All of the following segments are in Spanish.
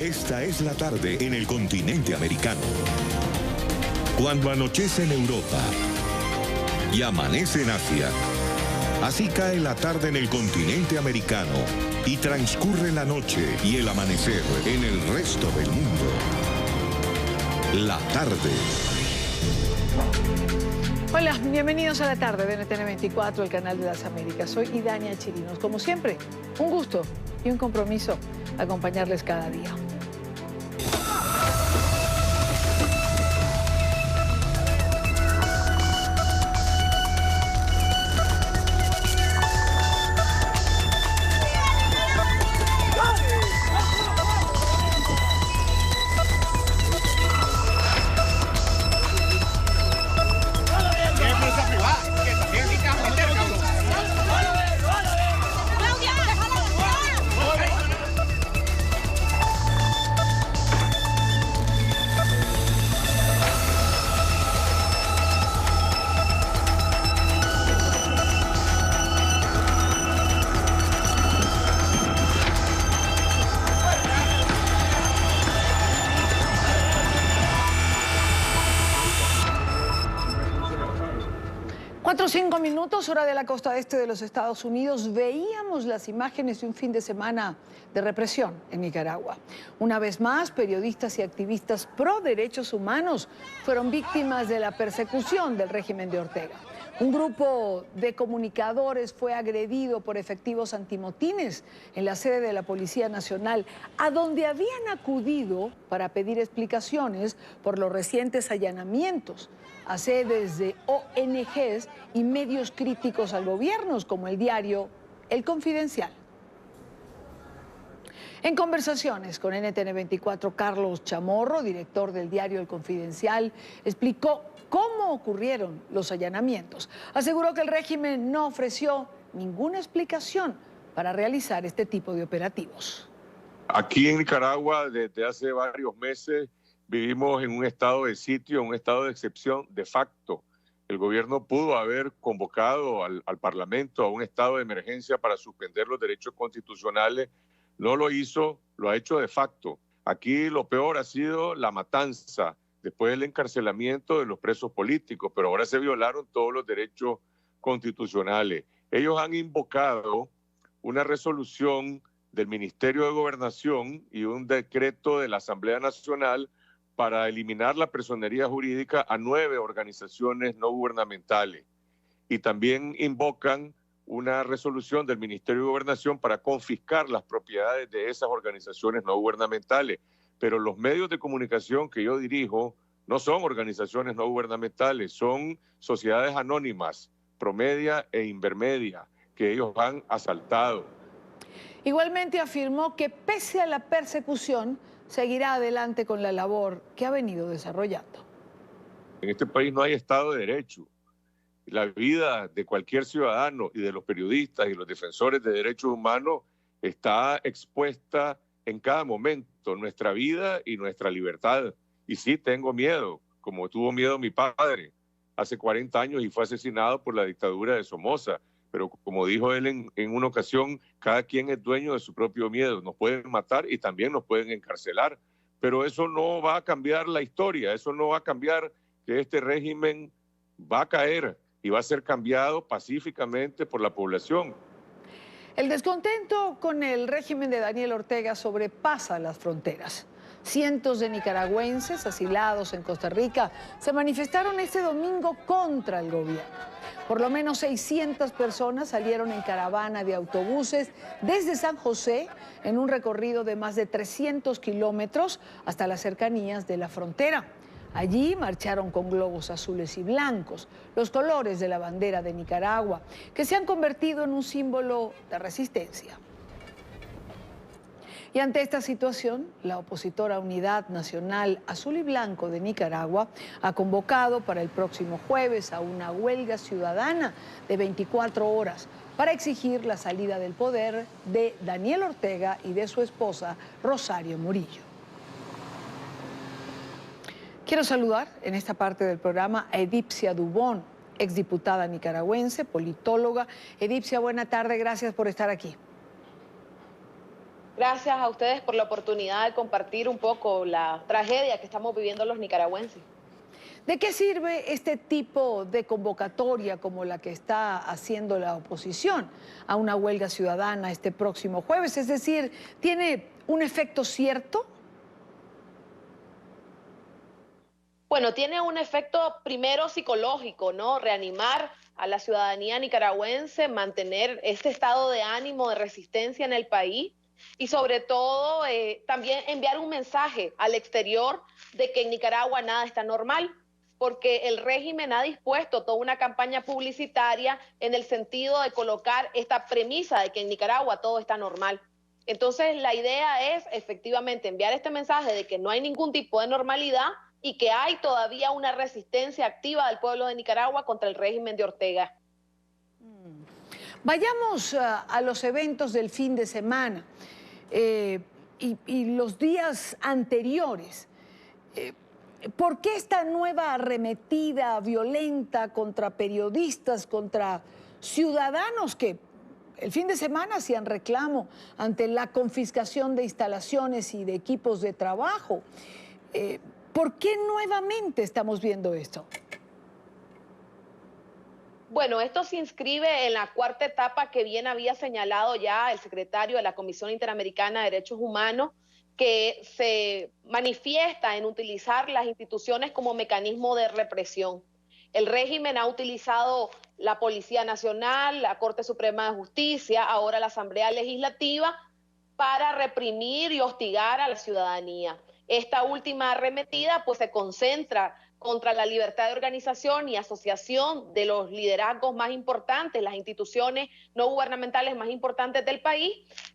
Esta es la tarde en el continente americano. Cuando anochece en Europa y amanece en Asia, así cae la tarde en el continente americano y transcurre la noche y el amanecer en el resto del mundo. La tarde. Hola, bienvenidos a la tarde de NTN 24, el canal de las Américas. Soy Idania Chirinos. Como siempre, un gusto y un compromiso acompañarles cada día. Cuatro o 5 minutos, hora de la costa este de los Estados Unidos. Veíamos las imágenes de un fin de semana de represión en Nicaragua. Una vez más, periodistas y activistas pro derechos humanos fueron víctimas de la persecución del régimen de Ortega. Un grupo de comunicadores fue agredido por efectivos antimotines en la sede de la Policía Nacional, a donde habían acudido para pedir explicaciones por los recientes allanamientos a sedes de ONGs y medios críticos al gobierno, como el diario El Confidencial. En conversaciones con NTN 24, Carlos Chamorro, director del diario El Confidencial, explicó cómo ocurrieron los allanamientos. Aseguró que el régimen no ofreció ninguna explicación para realizar este tipo de operativos. Aquí en Nicaragua, desde hace varios meses, vivimos en un estado de sitio, un estado de excepción de facto. El gobierno pudo haber convocado al Parlamento a un estado de emergencia para suspender los derechos constitucionales. No lo hizo, lo ha hecho de facto. Aquí lo peor ha sido la matanza, después del encarcelamiento de los presos políticos, pero ahora se violaron todos los derechos constitucionales. Ellos han invocado una resolución del Ministerio de Gobernación y un decreto de la Asamblea Nacional para eliminar la personería jurídica a 9 organizaciones no gubernamentales. Y también invocan una resolución del Ministerio de Gobernación para confiscar las propiedades de esas organizaciones no gubernamentales. Pero los medios de comunicación que yo dirijo no son organizaciones no gubernamentales, son sociedades anónimas, Promedia e Invermedia, que ellos han asaltado. Igualmente afirmó que pese a la persecución, seguirá adelante con la labor que ha venido desarrollando. En este país no hay Estado de Derecho. La vida de cualquier ciudadano y de los periodistas y los defensores de derechos humanos está expuesta en cada momento, nuestra vida y nuestra libertad. Y sí, tengo miedo, como tuvo miedo mi padre hace 40 años y fue asesinado por la dictadura de Somoza. Pero como dijo él en una ocasión, cada quien es dueño de su propio miedo. Nos pueden matar y también nos pueden encarcelar. Pero eso no va a cambiar la historia, eso no va a cambiar que este régimen va a caer y va a ser cambiado pacíficamente por la población. El descontento con el régimen de Daniel Ortega sobrepasa las fronteras. Cientos de nicaragüenses asilados en Costa Rica se manifestaron este domingo contra el gobierno. Por lo menos 600 personas salieron en caravana de autobuses desde San José en un recorrido de más de 300 kilómetros hasta las cercanías de la frontera. Allí marcharon con globos azules y blancos, los colores de la bandera de Nicaragua, que se han convertido en un símbolo de resistencia. Y ante esta situación, la opositora Unidad Nacional Azul y Blanco de Nicaragua ha convocado para el próximo jueves a una huelga ciudadana de 24 horas para exigir la salida del poder de Daniel Ortega y de su esposa Rosario Murillo. Quiero saludar en esta parte del programa a Edipcia Dubón, exdiputada nicaragüense, politóloga. Edipcia, buena tarde, gracias por estar aquí. Gracias a ustedes por la oportunidad de compartir un poco la tragedia que estamos viviendo los nicaragüenses. ¿De qué sirve este tipo de convocatoria como la que está haciendo la oposición a una huelga ciudadana este próximo jueves? Es decir, ¿tiene un efecto cierto? Bueno, tiene un efecto primero psicológico, ¿no? Reanimar a la ciudadanía nicaragüense, mantener este estado de ánimo, de resistencia en el país y sobre todo también enviar un mensaje al exterior de que en Nicaragua nada está normal, porque el régimen ha dispuesto toda una campaña publicitaria en el sentido de colocar esta premisa de que en Nicaragua todo está normal. Entonces la idea es efectivamente enviar este mensaje de que no hay ningún tipo de normalidad y que hay todavía una resistencia activa del pueblo de Nicaragua contra el régimen de Ortega. Vayamos a los eventos del fin de semana y los días anteriores. ¿Por qué esta nueva arremetida violenta contra periodistas, contra ciudadanos que el fin de semana hacían reclamo ante la confiscación de instalaciones y de equipos de trabajo? ¿Por qué nuevamente estamos viendo esto? Bueno, esto se inscribe en la cuarta etapa que bien había señalado ya el secretario de la Comisión Interamericana de Derechos Humanos, que se manifiesta en utilizar las instituciones como mecanismo de represión. El régimen ha utilizado la Policía Nacional, la Corte Suprema de Justicia, ahora la Asamblea Legislativa, para reprimir y hostigar a la ciudadanía. Esta última arremetida pues se concentra contra la libertad de organización y asociación de los liderazgos más importantes, las instituciones no gubernamentales más importantes del país,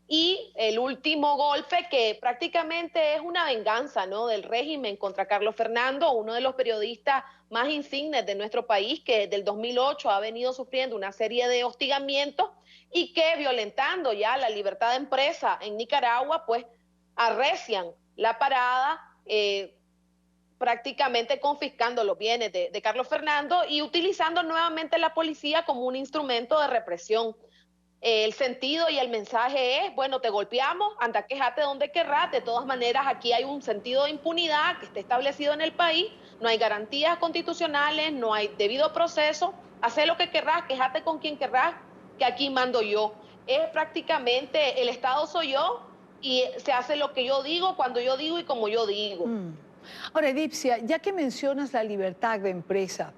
y el último golpe que prácticamente es una venganza, ¿no?, del régimen contra Carlos Fernando, uno de los periodistas más insignes de nuestro país, que desde el 2008 ha venido sufriendo una serie de hostigamientos y que, violentando ya la libertad de empresa en Nicaragua, pues arrecian la parada, prácticamente confiscando los bienes de Carlos Fernando y utilizando nuevamente la policía como un instrumento de represión. El sentido y el mensaje es, bueno, te golpeamos, anda, quejate donde querrás, de todas maneras aquí hay un sentido de impunidad que está establecido en el país, no hay garantías constitucionales, no hay debido proceso, haz lo que querrás, quejate con quien querrás, que aquí mando yo. Es prácticamente el Estado soy yo y se hace lo que yo digo, cuando yo digo y como yo digo. Ahora, Edipcia, ya que mencionas la libertad de empresa,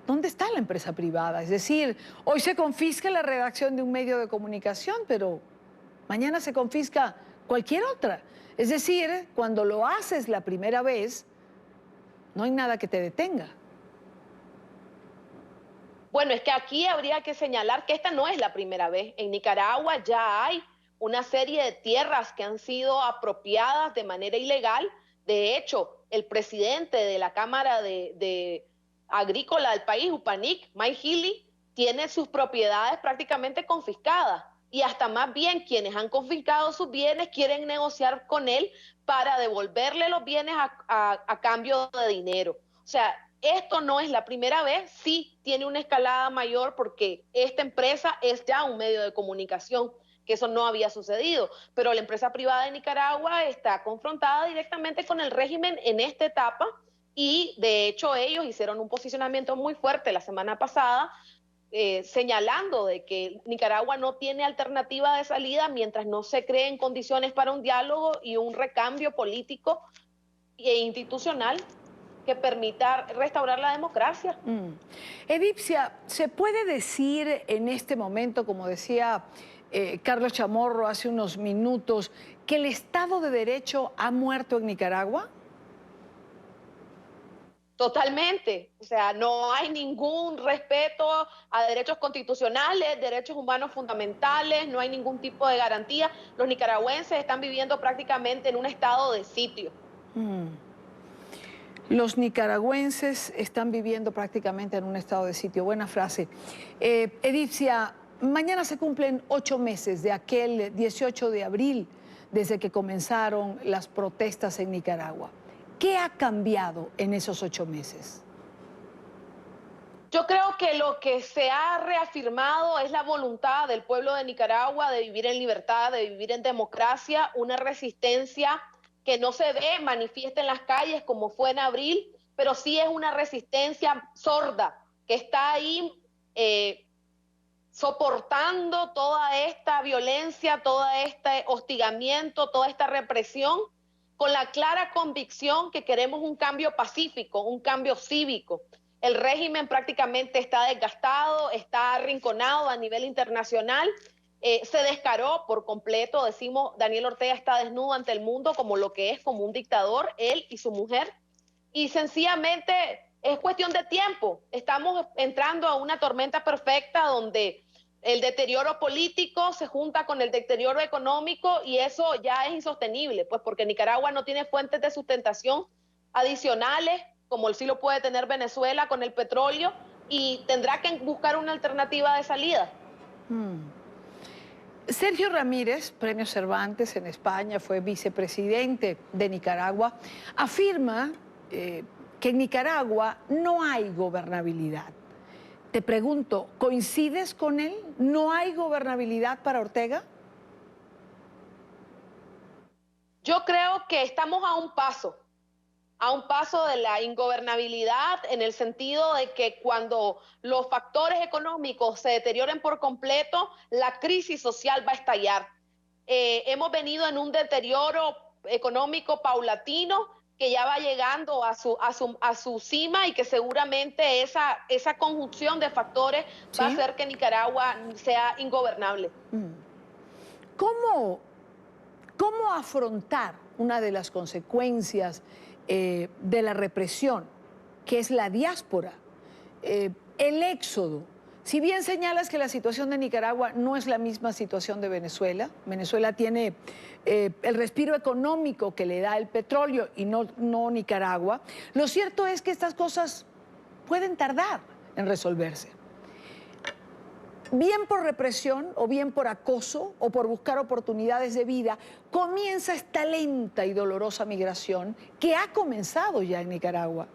¿dónde está la empresa privada? Es decir, hoy se confisca la redacción de un medio de comunicación, pero mañana se confisca cualquier otra. Es decir, cuando lo haces la primera vez, no hay nada que te detenga. Bueno, es que aquí habría que señalar que esta no es la primera vez. En Nicaragua ya hay una serie de tierras que han sido apropiadas de manera ilegal. De hecho, el presidente de la Cámara Agrícola del país, UPANIC, Mike Healy, tiene sus propiedades prácticamente confiscadas. Y hasta más bien quienes han confiscado sus bienes quieren negociar con él para devolverle los bienes a cambio de dinero. O sea, esto no es la primera vez, sí tiene una escalada mayor porque esta empresa es ya un medio de comunicación, que eso no había sucedido, pero la empresa privada de Nicaragua está confrontada directamente con el régimen en esta etapa y de hecho ellos hicieron un posicionamiento muy fuerte la semana pasada señalando de que Nicaragua no tiene alternativa de salida mientras no se creen condiciones para un diálogo y un recambio político e institucional que permita restaurar la democracia. Edipcia, ¿se puede decir en este momento, como decía Carlos Chamorro hace unos minutos, que el Estado de Derecho ha muerto en Nicaragua? Totalmente, o sea, no hay ningún respeto a derechos constitucionales, derechos humanos fundamentales, no hay ningún tipo de garantía. Los nicaragüenses están viviendo prácticamente en un estado de sitio. Los nicaragüenses están viviendo prácticamente en un estado de sitio. Buena frase. Edipcia, mañana se cumplen 8 meses de aquel 18 de abril, desde que comenzaron las protestas en Nicaragua. ¿Qué ha cambiado en esos 8 meses? Yo creo que lo que se ha reafirmado es la voluntad del pueblo de Nicaragua de vivir en libertad, de vivir en democracia, una resistencia que no se ve manifiesta en las calles como fue en abril, pero sí es una resistencia sorda que está ahí soportando toda esta violencia, todo este hostigamiento, toda esta represión, con la clara convicción que queremos un cambio pacífico, un cambio cívico. El régimen prácticamente está desgastado, está arrinconado a nivel internacional, se descaró por completo, decimos, Daniel Ortega está desnudo ante el mundo como lo que es, como un dictador, él y su mujer, y sencillamente es cuestión de tiempo. Estamos entrando a una tormenta perfecta donde el deterioro político se junta con el deterioro económico y eso ya es insostenible, pues porque Nicaragua no tiene fuentes de sustentación adicionales, como sí lo puede tener Venezuela con el petróleo, y tendrá que buscar una alternativa de salida. Sergio Ramírez, Premio Cervantes en España, fue vicepresidente de Nicaragua, afirma que en Nicaragua no hay gobernabilidad. Te pregunto, ¿coincides con él? ¿No hay gobernabilidad para Ortega? Yo creo que estamos a un paso de la ingobernabilidad, en el sentido de que cuando los factores económicos se deterioren por completo, la crisis social va a estallar. Hemos venido en un deterioro económico paulatino que ya va llegando a su cima y que seguramente esa conjunción de factores va a hacer que Nicaragua sea ingobernable. ¿Cómo afrontar una de las consecuencias de la represión, que es la diáspora, el éxodo? Si bien señalas que la situación de Nicaragua no es la misma situación de Venezuela, Venezuela tiene el respiro económico que le da el petróleo y no Nicaragua, lo cierto es que estas cosas pueden tardar en resolverse. Bien por represión o bien por acoso o por buscar oportunidades de vida, comienza esta lenta y dolorosa migración que ha comenzado ya en Nicaragua.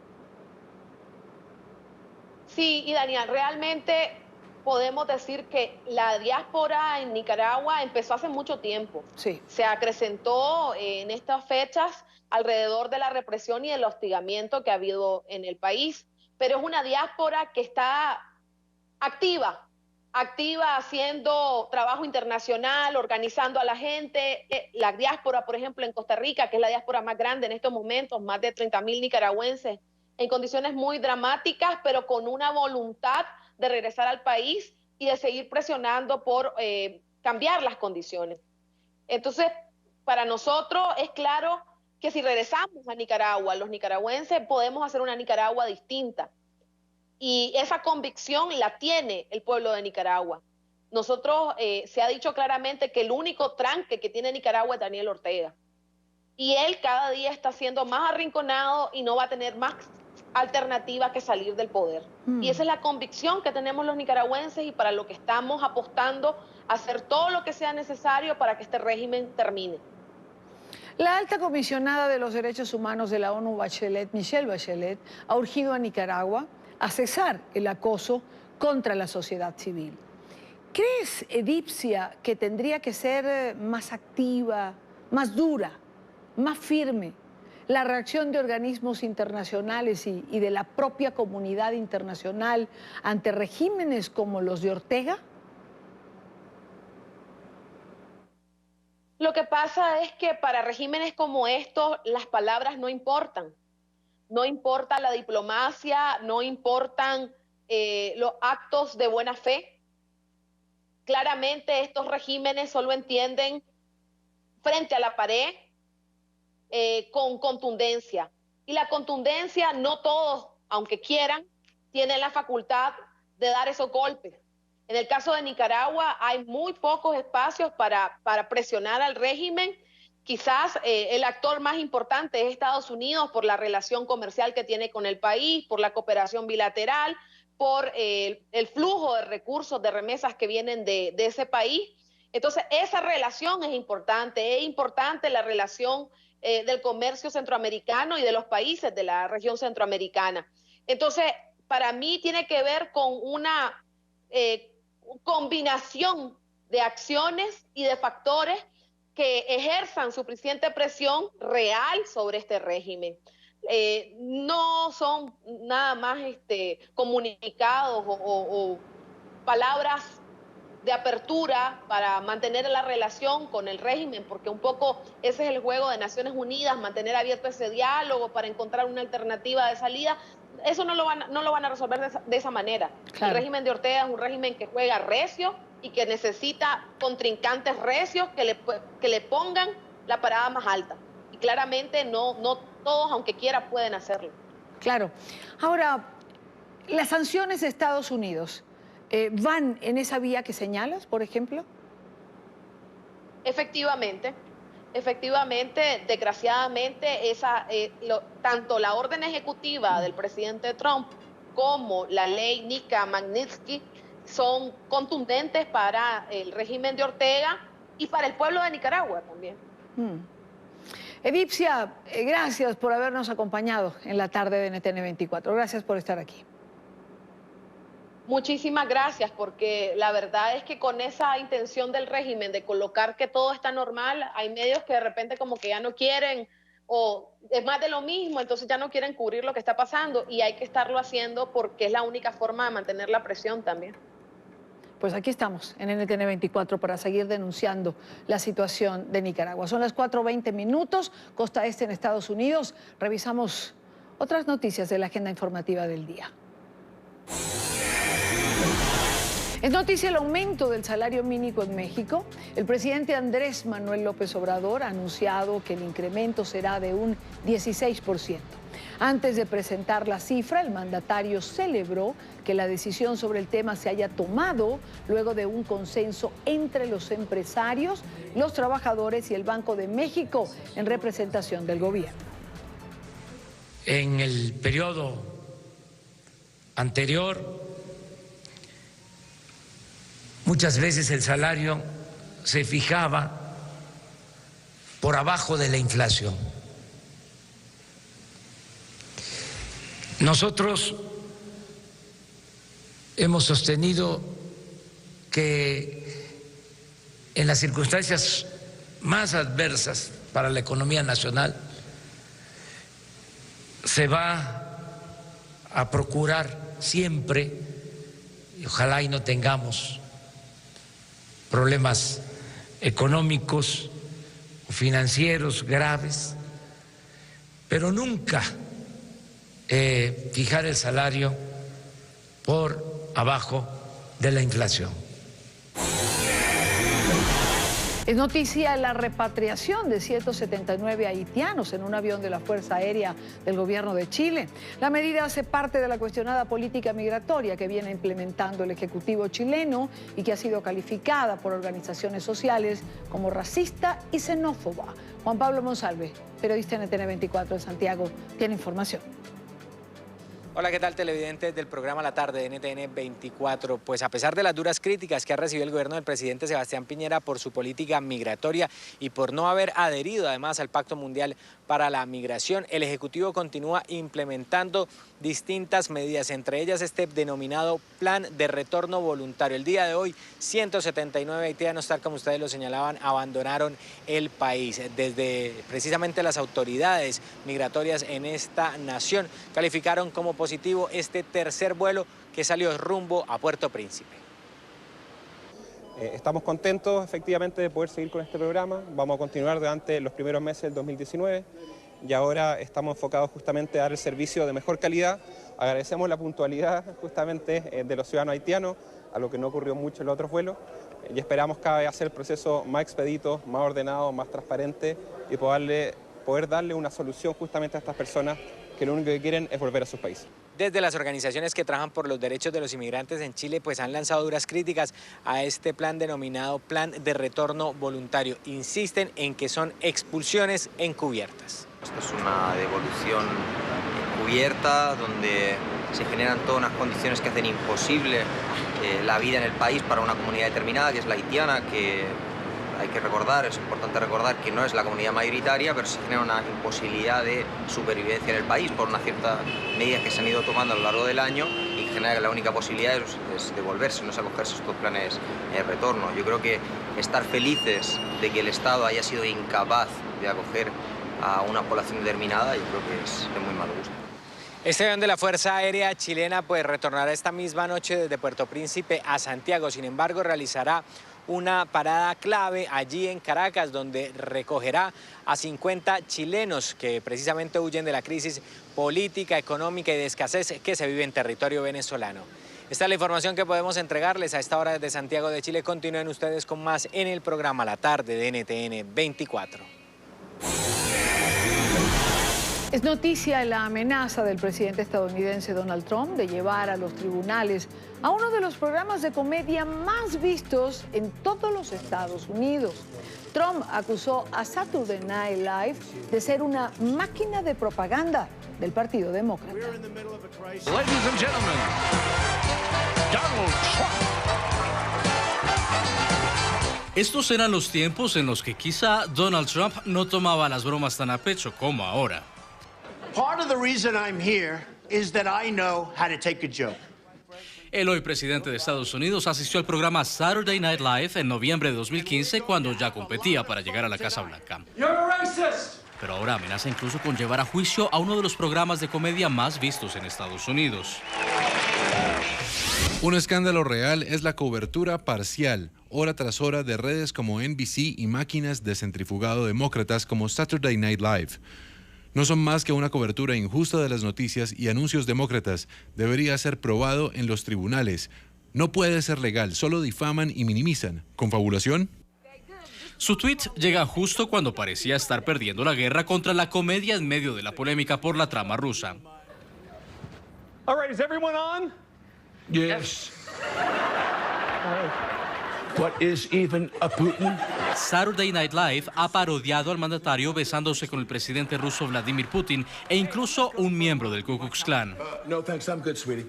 Sí, y Daniel, realmente podemos decir que la diáspora en Nicaragua empezó hace mucho tiempo. Sí. Se acrecentó en estas fechas alrededor de la represión y el hostigamiento que ha habido en el país, pero es una diáspora que está activa haciendo trabajo internacional, organizando a la gente. La diáspora, por ejemplo, en Costa Rica, que es la diáspora más grande en estos momentos, más de 30,000 nicaragüenses, en condiciones muy dramáticas, pero con una voluntad de regresar al país y de seguir presionando por cambiar las condiciones. Entonces, para nosotros es claro que si regresamos a Nicaragua, los nicaragüenses podemos hacer una Nicaragua distinta. Y esa convicción la tiene el pueblo de Nicaragua. Nosotros, se ha dicho claramente que el único tranque que tiene Nicaragua es Daniel Ortega. Y él cada día está siendo más arrinconado y no va a tener más alternativa que salir del poder. Y esa es la convicción que tenemos los nicaragüenses y para lo que estamos apostando a hacer todo lo que sea necesario para que este régimen termine. La alta comisionada de los derechos humanos de la ONU, Michelle Bachelet, ha urgido a Nicaragua a cesar el acoso contra la sociedad civil. ¿Crees, Edipcia, que tendría que ser más activa, más dura, más firme la reacción de organismos internacionales y de la propia comunidad internacional ante regímenes como los de Ortega? Lo que pasa es que para regímenes como estos las palabras no importan. No importa la diplomacia, no importan los actos de buena fe. Claramente estos regímenes solo entienden frente a la pared con contundencia. Y la contundencia, no todos, aunque quieran, tienen la facultad de dar esos golpes. En el caso de Nicaragua hay muy pocos espacios para presionar al régimen. Quizás el actor más importante es Estados Unidos por la relación comercial que tiene con el país, por la cooperación bilateral, por el flujo de recursos, de remesas que vienen de ese país. Entonces, esa relación es importante la relación del comercio centroamericano y de los países de la región centroamericana. Entonces, para mí tiene que ver con una combinación de acciones y de factores que ejerzan suficiente presión real sobre este régimen. No son nada más comunicados o palabras de apertura para mantener la relación con el régimen, porque un poco ese es el juego de Naciones Unidas, mantener abierto ese diálogo para encontrar una alternativa de salida. Eso no lo van a resolver de esa manera. Claro. El régimen de Ortega es un régimen que juega recio y que necesita contrincantes recios que le pongan la parada más alta. Y claramente no todos, aunque quieran, pueden hacerlo. Claro. Ahora, las sanciones de Estados Unidos, ¿van en esa vía que señalas, por ejemplo? Efectivamente, desgraciadamente, tanto la orden ejecutiva del presidente Trump como la ley Nica Magnitsky son contundentes para el régimen de Ortega y para el pueblo de Nicaragua también. Edipcia, gracias por habernos acompañado en la tarde de NTN 24. Gracias por estar aquí. Muchísimas gracias, porque la verdad es que con esa intención del régimen de colocar que todo está normal, hay medios que de repente como que ya no quieren, o es más de lo mismo, entonces ya no quieren cubrir lo que está pasando, y hay que estarlo haciendo porque es la única forma de mantener la presión también. Pues aquí estamos en NTN 24 para seguir denunciando la situación de Nicaragua. Son las 4:20, costa este en Estados Unidos. Revisamos otras noticias de la agenda informativa del día. Es noticia el aumento del salario mínimo en México. El presidente Andrés Manuel López Obrador ha anunciado que el incremento será de un 16%. Antes de presentar la cifra, el mandatario celebró que la decisión sobre el tema se haya tomado luego de un consenso entre los empresarios, los trabajadores y el Banco de México en representación del gobierno. En el periodo anterior, muchas veces el salario se fijaba por abajo de la inflación. Nosotros hemos sostenido que en las circunstancias más adversas para la economía nacional se va a procurar siempre, y ojalá y no tengamos problemas económicos o financieros graves, pero nunca fijar el salario por abajo de la inflación. Es noticia la repatriación de 179 haitianos en un avión de la Fuerza Aérea del gobierno de Chile. La medida hace parte de la cuestionada política migratoria que viene implementando el Ejecutivo chileno y que ha sido calificada por organizaciones sociales como racista y xenófoba. Juan Pablo Monsalve, periodista en NTN 24 de Santiago, tiene información. Hola, ¿qué tal, televidentes del programa La Tarde de NTN 24? Pues a pesar de las duras críticas que ha recibido el gobierno del presidente Sebastián Piñera por su política migratoria y por no haber adherido además al Pacto Mundial para la Migración, el Ejecutivo continúa implementando distintas medidas, entre ellas este denominado Plan de Retorno Voluntario. El día de hoy, 179 haitianos, tal como ustedes lo señalaban, abandonaron el país. Desde precisamente las autoridades migratorias en esta nación calificaron como positivo este tercer vuelo que salió rumbo a Puerto Príncipe. Estamos contentos efectivamente de poder seguir con este programa. Vamos a continuar durante los primeros meses del 2019 y ahora estamos enfocados justamente a dar el servicio de mejor calidad. Agradecemos la puntualidad justamente de los ciudadanos haitianos, a lo que no ocurrió mucho en los otros vuelos, y esperamos cada vez hacer el proceso más expedito, más ordenado, más transparente y poder darle una solución justamente a estas personas que lo único que quieren es volver a sus países. Desde las organizaciones que trabajan por los derechos de los inmigrantes en Chile, pues han lanzado duras críticas a este plan denominado Plan de Retorno Voluntario. Insisten en que son expulsiones encubiertas. Esto es una devolución encubierta donde se generan todas unas condiciones que hacen imposible la vida en el país para una comunidad determinada, que es la haitiana, que hay que recordar, es importante recordar que no es la comunidad mayoritaria, pero se genera una imposibilidad de supervivencia en el país por unas ciertas medidas que se han ido tomando a lo largo del año y que genera que la única posibilidad es devolverse, no es acogerse a estos planes de retorno. Yo creo que estar felices de que el Estado haya sido incapaz de acoger a una población determinada, yo creo que es de muy mal gusto. Este avión de la Fuerza Aérea chilena pues retornará esta misma noche desde Puerto Príncipe a Santiago. Sin embargo, realizará una parada clave allí en Caracas, donde recogerá a 50 chilenos que precisamente huyen de la crisis política, económica y de escasez que se vive en territorio venezolano. Esta es la información que podemos entregarles a esta hora desde Santiago de Chile. Continúen ustedes con más en el programa La Tarde de NTN 24. Es noticia la amenaza del presidente estadounidense Donald Trump de llevar a los tribunales a uno de los programas de comedia más vistos en todos los Estados Unidos. Trump acusó a Saturday Night Live de ser una máquina de propaganda del Partido Demócrata. Ladies and gentlemen, Donald Trump. Estos eran los tiempos en los que quizá Donald Trump no tomaba las bromas tan a pecho como ahora. Part of the reason I'm here is that I know how to take a joke. El hoy presidente de Estados Unidos asistió al programa Saturday Night Live en noviembre de 2015 cuando ya competía para llegar a la Casa Blanca. Pero ahora amenaza incluso con llevar a juicio a uno de los programas de comedia más vistos en Estados Unidos. Un escándalo real es la cobertura parcial, hora tras hora, de redes como NBC y máquinas de centrifugado demócratas como Saturday Night Live. No son más que una cobertura injusta de las noticias y anuncios demócratas. Debería ser probado en los tribunales. No puede ser legal, solo difaman y minimizan. ¿Confabulación? Su tweet llega justo cuando parecía estar perdiendo la guerra contra la comedia en medio de la polémica por la trama rusa. All right, is everyone on? Yes. What is even a Putin? Saturday Night Live ha parodiado al mandatario besándose con el presidente ruso Vladimir Putin e incluso un miembro del Ku Klux Klan. No thanks, I'm good, sweetie.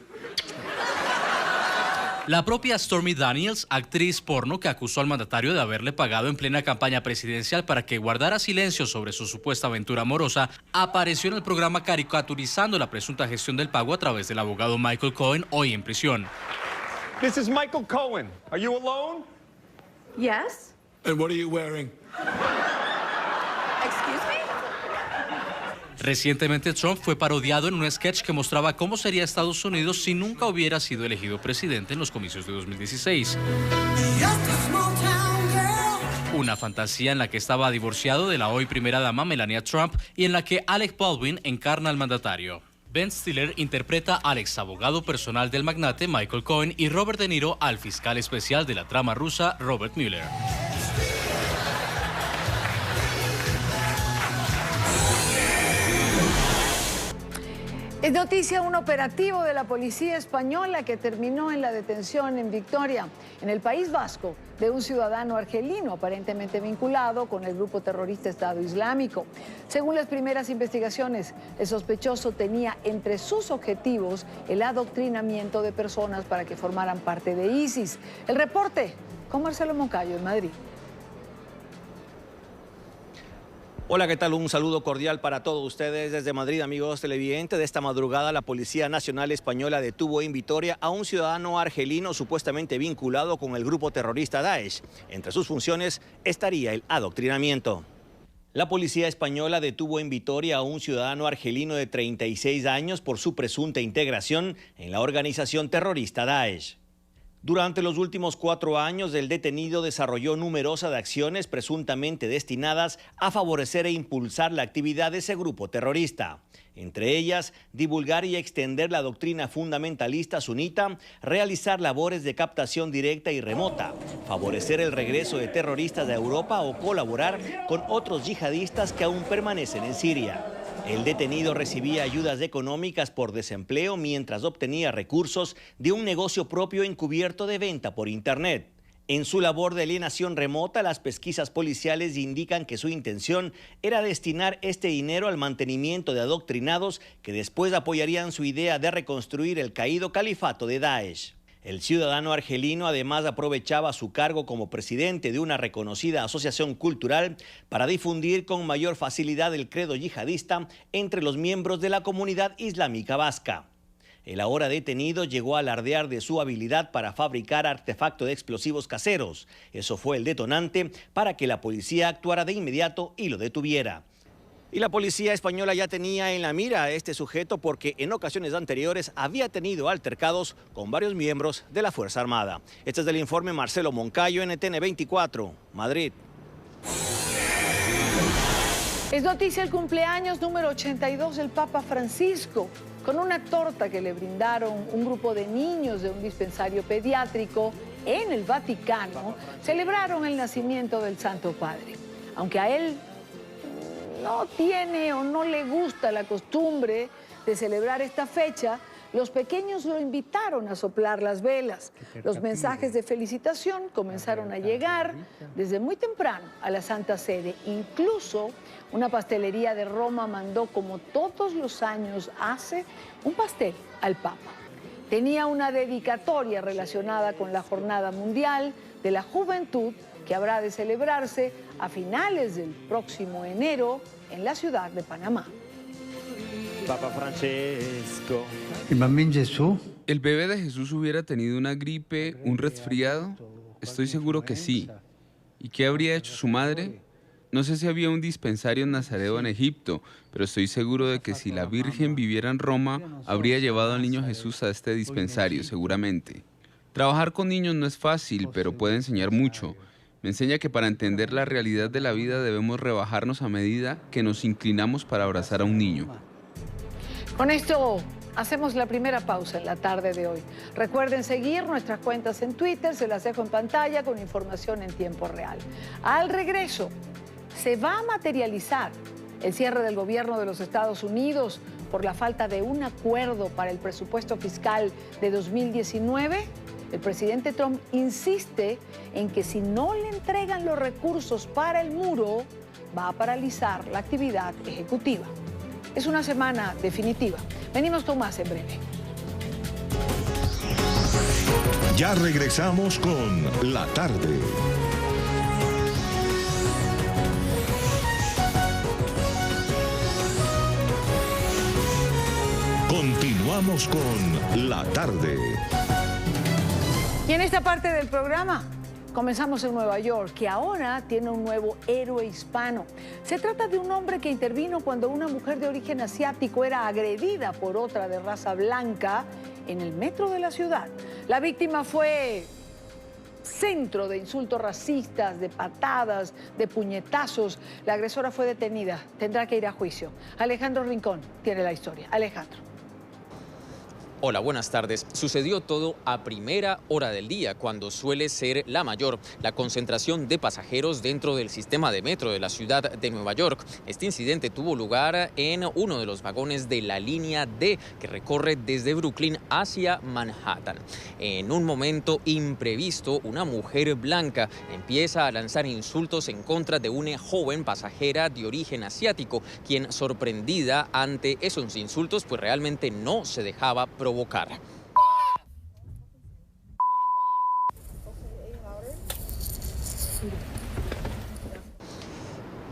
La propia Stormy Daniels, actriz porno que acusó al mandatario de haberle pagado en plena campaña presidencial para que guardara silencio sobre su supuesta aventura amorosa, apareció en el programa caricaturizando la presunta gestión del pago a través del abogado Michael Cohen, hoy en prisión. This is Michael Cohen. Are you alone? Yes. And what are you wearing? Excuse me? Recientemente Trump fue parodiado en un sketch que mostraba cómo sería Estados Unidos si nunca hubiera sido elegido presidente en los comicios de 2016. Una fantasía en la que estaba divorciado de la hoy primera dama Melania Trump y en la que Alec Baldwin encarna al mandatario. Ben Stiller interpreta al ex abogado personal del magnate Michael Cohen y Robert De Niro al fiscal especial de la trama rusa Robert Mueller. Es noticia un operativo de la policía española que terminó en la detención en Vitoria, en el País Vasco, de un ciudadano argelino aparentemente vinculado con el grupo terrorista Estado Islámico. Según las primeras investigaciones, el sospechoso tenía entre sus objetivos el adoctrinamiento de personas para que formaran parte de ISIS. El reporte con Marcelo Moncayo en Madrid. Hola, ¿qué tal? Un saludo cordial para todos ustedes desde Madrid, amigos televidentes. De esta madrugada, la Policía Nacional Española detuvo en Vitoria a un ciudadano argelino supuestamente vinculado con el grupo terrorista Daesh. Entre sus funciones estaría el adoctrinamiento. La Policía Española detuvo en Vitoria a un ciudadano argelino de 36 años por su presunta integración en la organización terrorista Daesh. Durante los últimos 4 años, el detenido desarrolló numerosas acciones presuntamente destinadas a favorecer e impulsar la actividad de ese grupo terrorista. Entre ellas, divulgar y extender la doctrina fundamentalista sunita, realizar labores de captación directa y remota, favorecer el regreso de terroristas a Europa o colaborar con otros yihadistas que aún permanecen en Siria. El detenido recibía ayudas económicas por desempleo mientras obtenía recursos de un negocio propio encubierto de venta por Internet. En su labor de alienación remota, las pesquisas policiales indican que su intención era destinar este dinero al mantenimiento de adoctrinados que después apoyarían su idea de reconstruir el caído califato de Daesh. El ciudadano argelino además aprovechaba su cargo como presidente de una reconocida asociación cultural para difundir con mayor facilidad el credo yihadista entre los miembros de la comunidad islámica vasca. El ahora detenido llegó a alardear de su habilidad para fabricar artefactos de explosivos caseros. Eso fue el detonante para que la policía actuara de inmediato y lo detuviera. Y la policía española ya tenía en la mira a este sujeto porque en ocasiones anteriores había tenido altercados con varios miembros de la Fuerza Armada. Este es el informe Marcelo Moncayo, NTN 24, Madrid. Es noticia el cumpleaños número 82 del Papa Francisco. Con una torta que le brindaron un grupo de niños de un dispensario pediátrico en el Vaticano, celebraron el nacimiento del Santo Padre. Aunque a él no tiene o no le gusta la costumbre de celebrar esta fecha, los pequeños lo invitaron a soplar las velas. Los mensajes de felicitación comenzaron a llegar desde muy temprano a la Santa Sede. Incluso una pastelería de Roma mandó, como todos los años hace, un pastel al Papa. Tenía una dedicatoria relacionada con la Jornada Mundial de la Juventud que habrá de celebrarse a finales del próximo enero en la ciudad de Panamá. Papa Francesco. ¿El bebé de Jesús hubiera tenido una gripe, un resfriado? Estoy seguro que sí. ¿Y qué habría hecho su madre? No sé si había un dispensario en Nazaret o en Egipto, pero estoy seguro de que si la Virgen viviera en Roma, habría llevado al niño Jesús a este dispensario, seguramente. Trabajar con niños no es fácil, pero puede enseñar mucho. Me enseña que para entender la realidad de la vida debemos rebajarnos a medida que nos inclinamos para abrazar a un niño. Con esto hacemos la primera pausa en la tarde de hoy. Recuerden seguir nuestras cuentas en Twitter, se las dejo en pantalla con información en tiempo real. Al regreso, se va a materializar el cierre del gobierno de los Estados Unidos por la falta de un acuerdo para el presupuesto fiscal de 2019. El presidente Trump insiste en que si no le entregan los recursos para el muro, va a paralizar la actividad ejecutiva. Es una semana definitiva. Venimos con más en breve. Ya regresamos con La Tarde. Continuamos con La Tarde. Y en esta parte del programa comenzamos en Nueva York, que ahora tiene un nuevo héroe hispano. Se trata de un hombre que intervino cuando una mujer de origen asiático era agredida por otra de raza blanca en el metro de la ciudad. La víctima fue centro de insultos racistas, de patadas, de puñetazos. La agresora fue detenida, tendrá que ir a juicio. Alejandro Rincón tiene la historia. Alejandro. Hola, buenas tardes. Sucedió todo a primera hora del día, cuando suele ser la mayor la concentración de pasajeros dentro del sistema de metro de la ciudad de Nueva York. Este incidente tuvo lugar en uno de los vagones de la línea D, que recorre desde Brooklyn hacia Manhattan. En un momento imprevisto, una mujer blanca empieza a lanzar insultos en contra de una joven pasajera de origen asiático, quien, sorprendida ante esos insultos, pues realmente no se dejaba provocar.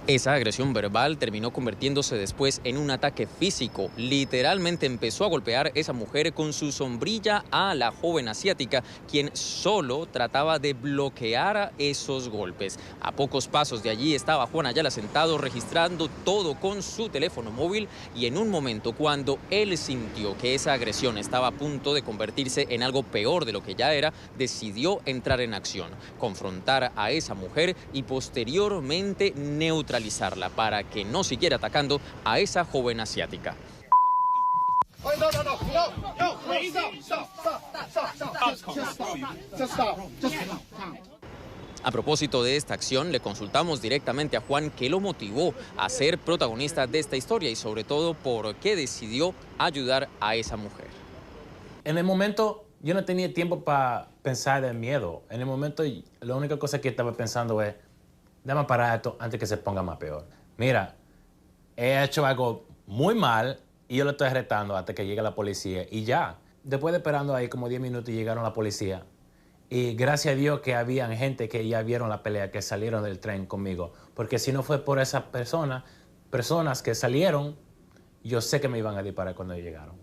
Esa agresión verbal terminó convirtiéndose después en un ataque físico. Literalmente empezó a golpear esa mujer con su sombrilla a la joven asiática, quien solo trataba de bloquear esos golpes. A pocos pasos de allí estaba Juan Ayala sentado registrando todo con su teléfono móvil, y en un momento, cuando él sintió que esa agresión estaba a punto de convertirse en algo peor de lo que ya era, decidió entrar en acción, confrontar a esa mujer y posteriormente neutralizarla para que no siguiera atacando a esa joven asiática. A propósito de esta acción, le consultamos directamente a Juan qué lo motivó a ser protagonista de esta historia y sobre todo por qué decidió ayudar a esa mujer. En el momento yo no tenía tiempo para pensar en miedo. En el momento la única cosa que estaba pensando es: déjame parar esto antes que se ponga más peor. Mira, he hecho algo muy mal y yo lo estoy retando hasta que llegue la policía y ya. después de esperando ahí como 10 minutos llegaron la policía. Y gracias a Dios que habían gente que ya vieron la pelea, que salieron del tren conmigo. Porque si no fue por esas personas que salieron, yo sé que me iban a disparar cuando llegaron.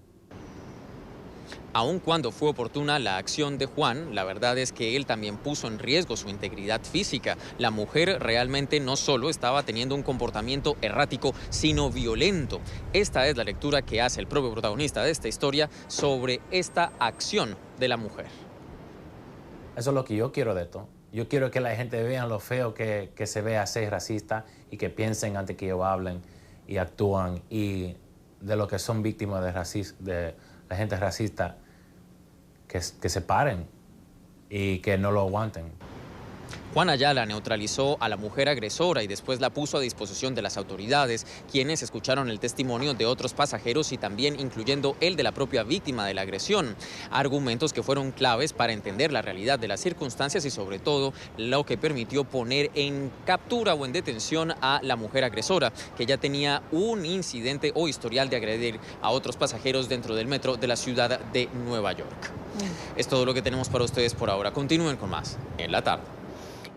Aun cuando fue oportuna la acción de Juan, la verdad es que él también puso en riesgo su integridad física. La mujer realmente no solo estaba teniendo un comportamiento errático, sino violento. Esta es la lectura que hace el propio protagonista de esta historia sobre esta acción de la mujer. Eso es lo que yo quiero de esto. Yo quiero que la gente vea lo feo que se ve a ser racista y que piensen antes que ellos hablen y actúan, y de lo que son víctimas de la gente racista, que se paren y que no lo aguanten. Juan Ayala neutralizó a la mujer agresora y después la puso a disposición de las autoridades, quienes escucharon el testimonio de otros pasajeros y también incluyendo el de la propia víctima de la agresión. Argumentos que fueron claves para entender la realidad de las circunstancias y sobre todo lo que permitió poner en captura o en detención a la mujer agresora, que ya tenía un incidente o historial de agredir a otros pasajeros dentro del metro de la ciudad de Nueva York. Es todo lo que tenemos para ustedes por ahora. Continúen con más en la tarde.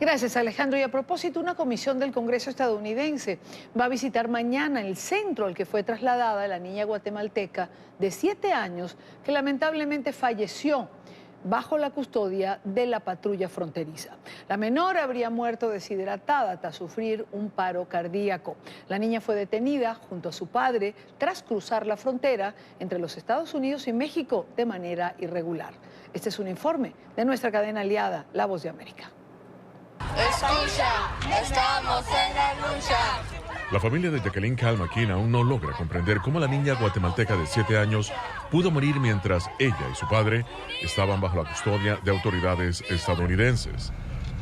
Gracias, Alejandro. Y a propósito, una comisión del Congreso estadounidense va a visitar mañana el centro al que fue trasladada la niña guatemalteca de 7 años que lamentablemente falleció bajo la custodia de la patrulla fronteriza. La menor habría muerto deshidratada tras sufrir un paro cardíaco. La niña fue detenida junto a su padre tras cruzar la frontera entre los Estados Unidos y México de manera irregular. Este es un informe de nuestra cadena aliada, La Voz de América. Escucha, estamos en la lucha. La familia de Jacqueline Calmaquin aún no logra comprender cómo la niña guatemalteca de 7 años pudo morir mientras ella y su padre estaban bajo la custodia de autoridades estadounidenses.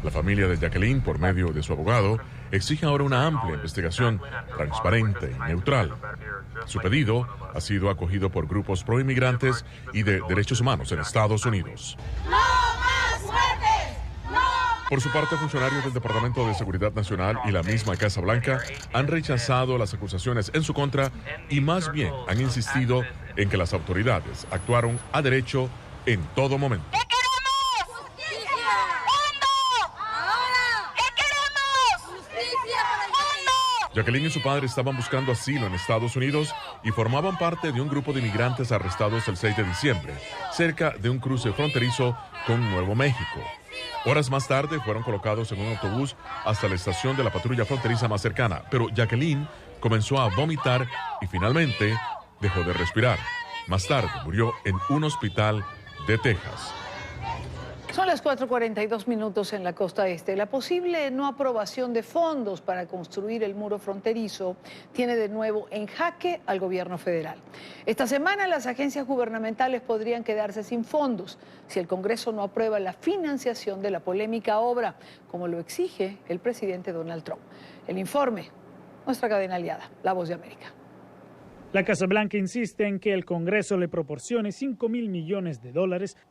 La familia de Jacqueline, por medio de su abogado, exige ahora una amplia investigación transparente y neutral. Su pedido ha sido acogido por grupos pro-inmigrantes y de derechos humanos en Estados Unidos. Por su parte, funcionarios del Departamento de Seguridad Nacional y la misma Casa Blanca han rechazado las acusaciones en su contra y más bien han insistido en que las autoridades actuaron a derecho en todo momento. ¿Qué queremos? ¡Justicia! ¡Mundo! ¡Ahora! ¿Qué queremos? ¡Justicia! ¡Mundo! Jacqueline y su padre estaban buscando asilo en Estados Unidos y formaban parte de un grupo de inmigrantes arrestados el 6 de diciembre, cerca de un cruce fronterizo con Nuevo México. Horas más tarde fueron colocados en un autobús hasta la estación de la patrulla fronteriza más cercana, pero Jacqueline comenzó a vomitar y finalmente dejó de respirar. Más tarde murió en un hospital de Texas. Son las 4:42 en la costa este. La posible no aprobación de fondos para construir el muro fronterizo tiene de nuevo en jaque al gobierno federal. Esta semana las agencias gubernamentales podrían quedarse sin fondos si el Congreso no aprueba la financiación de la polémica obra, como lo exige el presidente Donald Trump. El informe, nuestra cadena aliada, La Voz de América. La Casa Blanca insiste en que el Congreso le proporcione $5.000 millones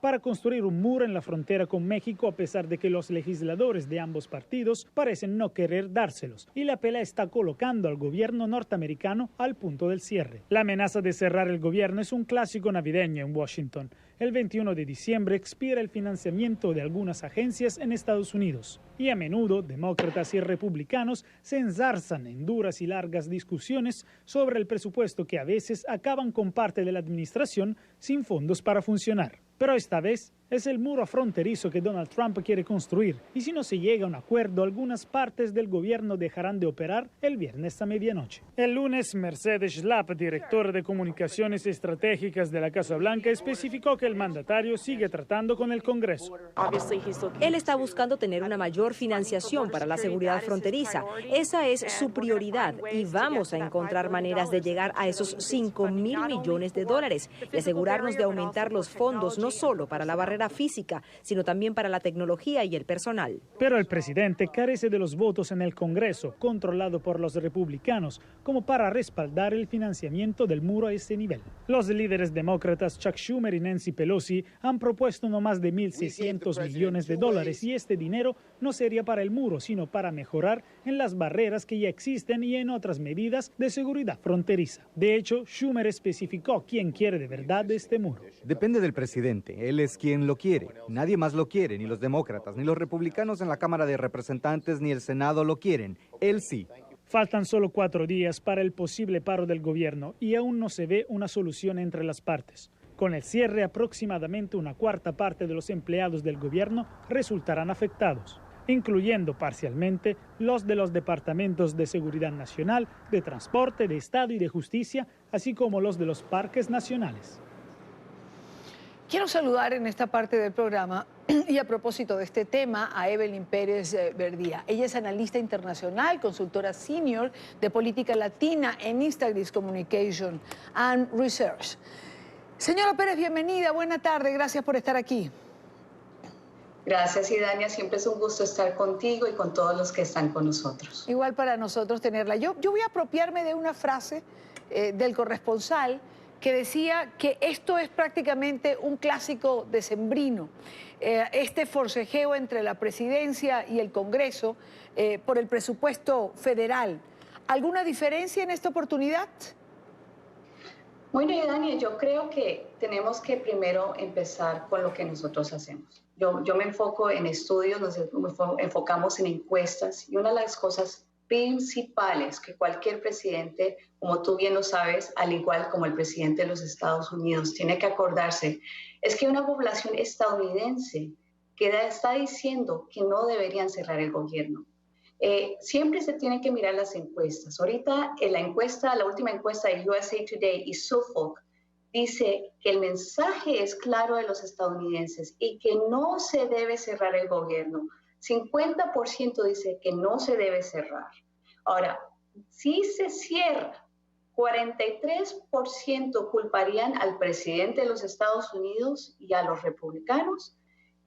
para construir un muro en la frontera con México, a pesar de que los legisladores de ambos partidos parecen no querer dárselos. Y la pelea está colocando al gobierno norteamericano al punto del cierre. La amenaza de cerrar el gobierno es un clásico navideño en Washington. El 21 de diciembre expira el financiamiento de algunas agencias en Estados Unidos. Y a menudo, demócratas y republicanos se enzarzan en duras y largas discusiones sobre el presupuesto que a veces acaban con parte de la administración sin fondos para funcionar. Pero esta vez es el muro fronterizo que Donald Trump quiere construir. Y si no se llega a un acuerdo, algunas partes del gobierno dejarán de operar el viernes a medianoche. El lunes, Mercedes Schlapp, directora de Comunicaciones Estratégicas de la Casa Blanca, especificó que el mandatario sigue tratando con el Congreso. Él está buscando tener una mayor financiación para la seguridad fronteriza. Esa es su prioridad y vamos a encontrar maneras de llegar a esos $5.000 millones y asegurarnos de aumentar los fondos no solo para la barrera barrera física, sino también para la tecnología y el personal. Pero el presidente carece de los votos en el Congreso, controlado por los republicanos, como para respaldar el financiamiento del muro a ese nivel. Los líderes demócratas Chuck Schumer y Nancy Pelosi han propuesto no más de $1.600 millones y este dinero no sería para el muro, sino para mejorar en las barreras que ya existen y en otras medidas de seguridad fronteriza. De hecho, Schumer especificó quién quiere de verdad este muro. Depende del presidente, él es quien lo quiere. Nadie más lo quiere, ni los demócratas, ni los republicanos en la Cámara de Representantes, ni el Senado lo quieren. Él sí. Faltan solo 4 días para el posible paro del gobierno y aún no se ve una solución entre las partes. Con el cierre, aproximadamente una cuarta parte de los empleados del gobierno resultarán afectados, incluyendo parcialmente los de los departamentos de Seguridad Nacional, de Transporte, de Estado y de Justicia, así como los de los parques nacionales. Quiero saludar en esta parte del programa y a propósito de este tema a Evelyn Pérez Verdía. Ella es analista internacional, consultora senior de política latina en Instagris Communication and Research. Señora Pérez, bienvenida, buena tarde, gracias por estar aquí. Gracias, Idania, siempre es un gusto estar contigo y con todos los que están con nosotros. Igual para nosotros tenerla. Yo voy a apropiarme de una frase del corresponsal que decía que esto es prácticamente un clásico decembrino, este forcejeo entre la presidencia y el Congreso por el presupuesto federal. ¿Alguna diferencia en esta oportunidad? Bueno, Dani, yo creo que tenemos que primero empezar con lo que nosotros hacemos. Yo me enfoco en estudios, nos enfocamos en encuestas y una de las cosas principales que cualquier presidente, como tú bien lo sabes, al igual como el presidente de los Estados Unidos, tiene que acordarse, es que una población estadounidense que está diciendo que no deberían cerrar el gobierno. Siempre se tienen que mirar las encuestas. Ahorita en la última encuesta de USA Today y Suffolk dice que el mensaje es claro de los estadounidenses y que no se debe cerrar el gobierno. 50% dice que no se debe cerrar. Ahora, si se cierra, 43% culparían al presidente de los Estados Unidos y a los republicanos.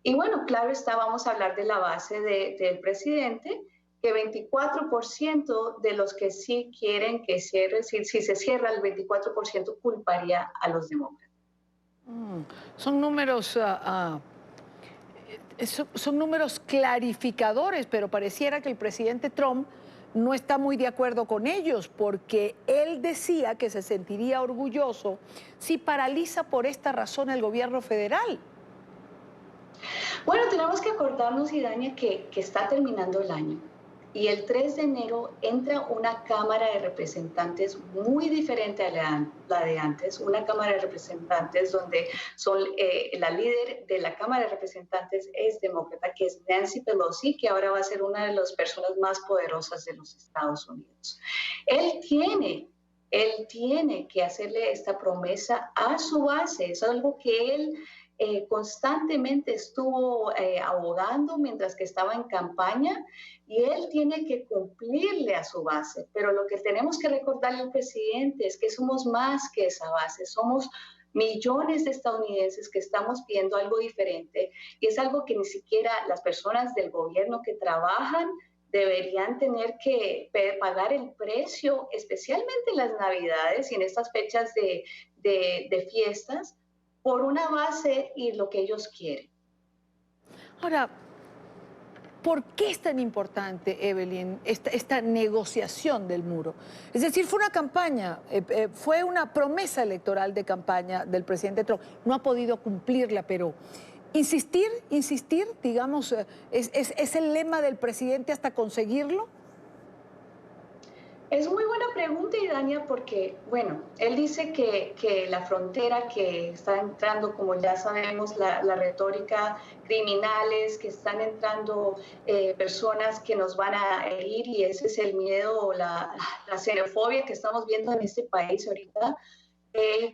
Y bueno, claro está, vamos a hablar de la base del presidente, que 24% de los que sí quieren que cierre, si se cierra, el 24% culparía a los demócratas. Son números... Son números clarificadores, pero pareciera que el presidente Trump no está muy de acuerdo con ellos, porque él decía que se sentiría orgulloso si paraliza por esta razón el gobierno federal. Bueno, tenemos que acordarnos, Idania, que está terminando el año. Y el 3 de enero entra una Cámara de Representantes muy diferente a la de antes, una Cámara de Representantes donde la líder de la Cámara de Representantes es demócrata, que es Nancy Pelosi, que ahora va a ser una de las personas más poderosas de los Estados Unidos. Él tiene que hacerle esta promesa a su base, es algo que él constantemente estuvo abogando mientras que estaba en campaña y él tiene que cumplirle a su base. Pero lo que tenemos que recordarle al presidente es que somos más que esa base, somos millones de estadounidenses que estamos pidiendo algo diferente y es algo que ni siquiera las personas del gobierno que trabajan deberían tener que pagar el precio, especialmente en las Navidades y en estas fechas de fiestas, por una base y lo que ellos quieren. Ahora, ¿por qué es tan importante, Evelyn, esta negociación del muro? Es decir, fue una campaña, fue una promesa electoral de campaña del presidente Trump. No ha podido cumplirla, pero insistir, digamos, ¿es el lema del presidente hasta conseguirlo? Es muy buena pregunta, Idania, porque, bueno, él dice que la frontera que está entrando, como ya sabemos, la retórica, criminales, que están entrando personas que nos van a herir, y ese es el miedo, la xenofobia que estamos viendo en este país ahorita,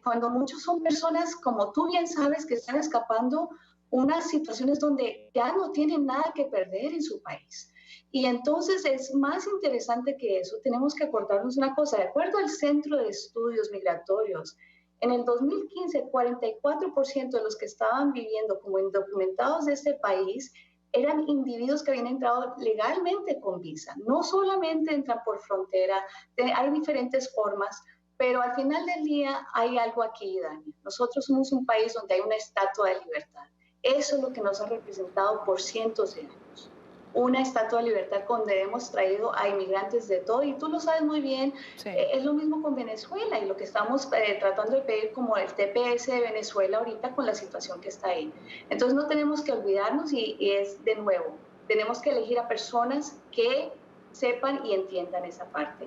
cuando muchos son personas, como tú bien sabes, que están escapando unas situaciones donde ya no tienen nada que perder en su país. Y entonces es más interesante que eso. Tenemos que acordarnos una cosa. De acuerdo al Centro de Estudios Migratorios, En el 2015, 44% de los que estaban viviendo como indocumentados de este país eran individuos que habían entrado legalmente con visa. No solamente entran por frontera, hay diferentes formas, pero al final del día hay algo aquí, Dani. Nosotros somos un país donde hay una estatua de libertad. Eso es lo que nos ha representado por cientos de años. Una estatua de libertad donde hemos traído a inmigrantes de todo, y tú lo sabes muy bien, sí. Es lo mismo con Venezuela y lo que estamos tratando de pedir como el TPS de Venezuela ahorita con la situación que está ahí. Entonces no tenemos que olvidarnos y es de nuevo, tenemos que elegir a personas que sepan y entiendan esa parte.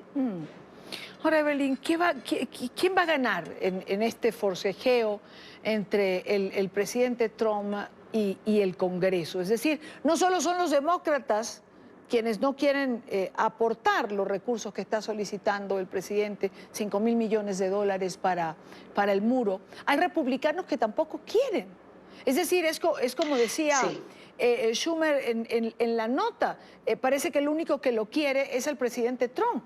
Ahora, Evelyn, ¿quién va a ganar en este forcejeo entre el presidente Trump y el Congreso? Es decir, no solo son los demócratas quienes no quieren aportar los recursos que está solicitando el presidente, $5.000 millones para el muro. Hay republicanos que tampoco quieren. Es decir, es como decía Schumer en la nota, parece que el único que lo quiere es el presidente Trump.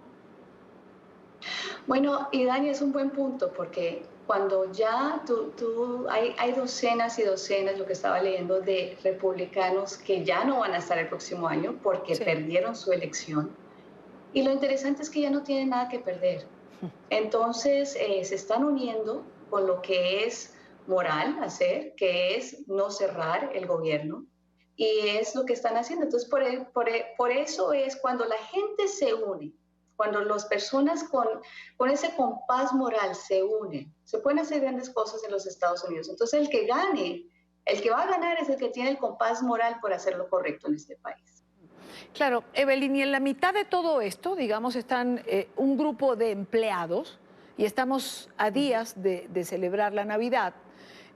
Bueno, y Dani, es un buen punto, porque cuando ya hay docenas y docenas, lo que estaba leyendo, de republicanos que ya no van a estar el próximo año porque perdieron su elección. Y lo interesante es que ya no tienen nada que perder. Entonces, se están uniendo con lo que es moral hacer, que es no cerrar el gobierno. Y es lo que están haciendo. Entonces, por eso es cuando la gente se une, cuando las personas con ese compás moral se unen, se pueden hacer grandes cosas en los Estados Unidos. Entonces, el que va a ganar es el que tiene el compás moral por hacer lo correcto en este país. Claro, Evelyn, y en la mitad de todo esto, digamos, están un grupo de empleados, y estamos a días de celebrar la Navidad.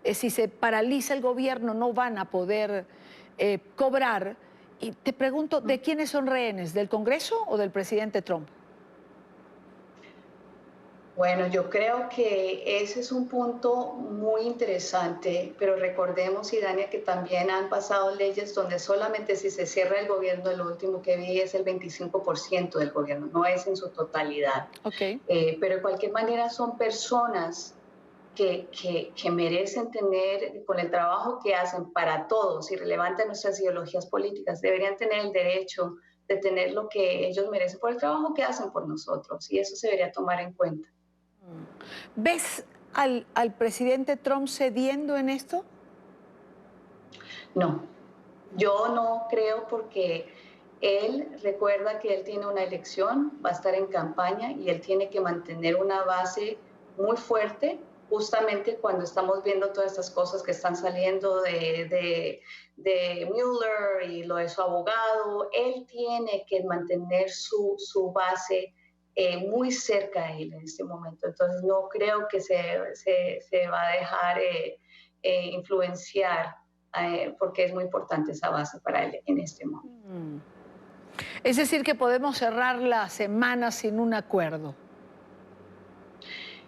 Si se paraliza el gobierno, no van a poder cobrar. Y te pregunto, ¿de quiénes son rehenes? ¿Del Congreso o del presidente Trump? Bueno, yo creo que ese es un punto muy interesante, pero recordemos, Idania, que también han pasado leyes donde solamente si se cierra el gobierno, lo último que vi es el 25% del gobierno, no es en su totalidad. Okay. Pero de cualquier manera son personas que merecen tener, con el trabajo que hacen para todos, irrelevante a nuestras ideologías políticas, deberían tener el derecho de tener lo que ellos merecen por el trabajo que hacen por nosotros, y eso se debería tomar en cuenta. ¿Ves al presidente Trump cediendo en esto? No, yo no creo, porque él recuerda que él tiene una elección, va a estar en campaña y él tiene que mantener una base muy fuerte, justamente cuando estamos viendo todas estas cosas que están saliendo de Mueller y lo de su abogado. Él tiene que mantener su base muy cerca a él en este momento. Entonces no creo que se va a dejar influenciar, porque es muy importante esa base para él en este momento. Es decir, que podemos cerrar la semana sin un acuerdo.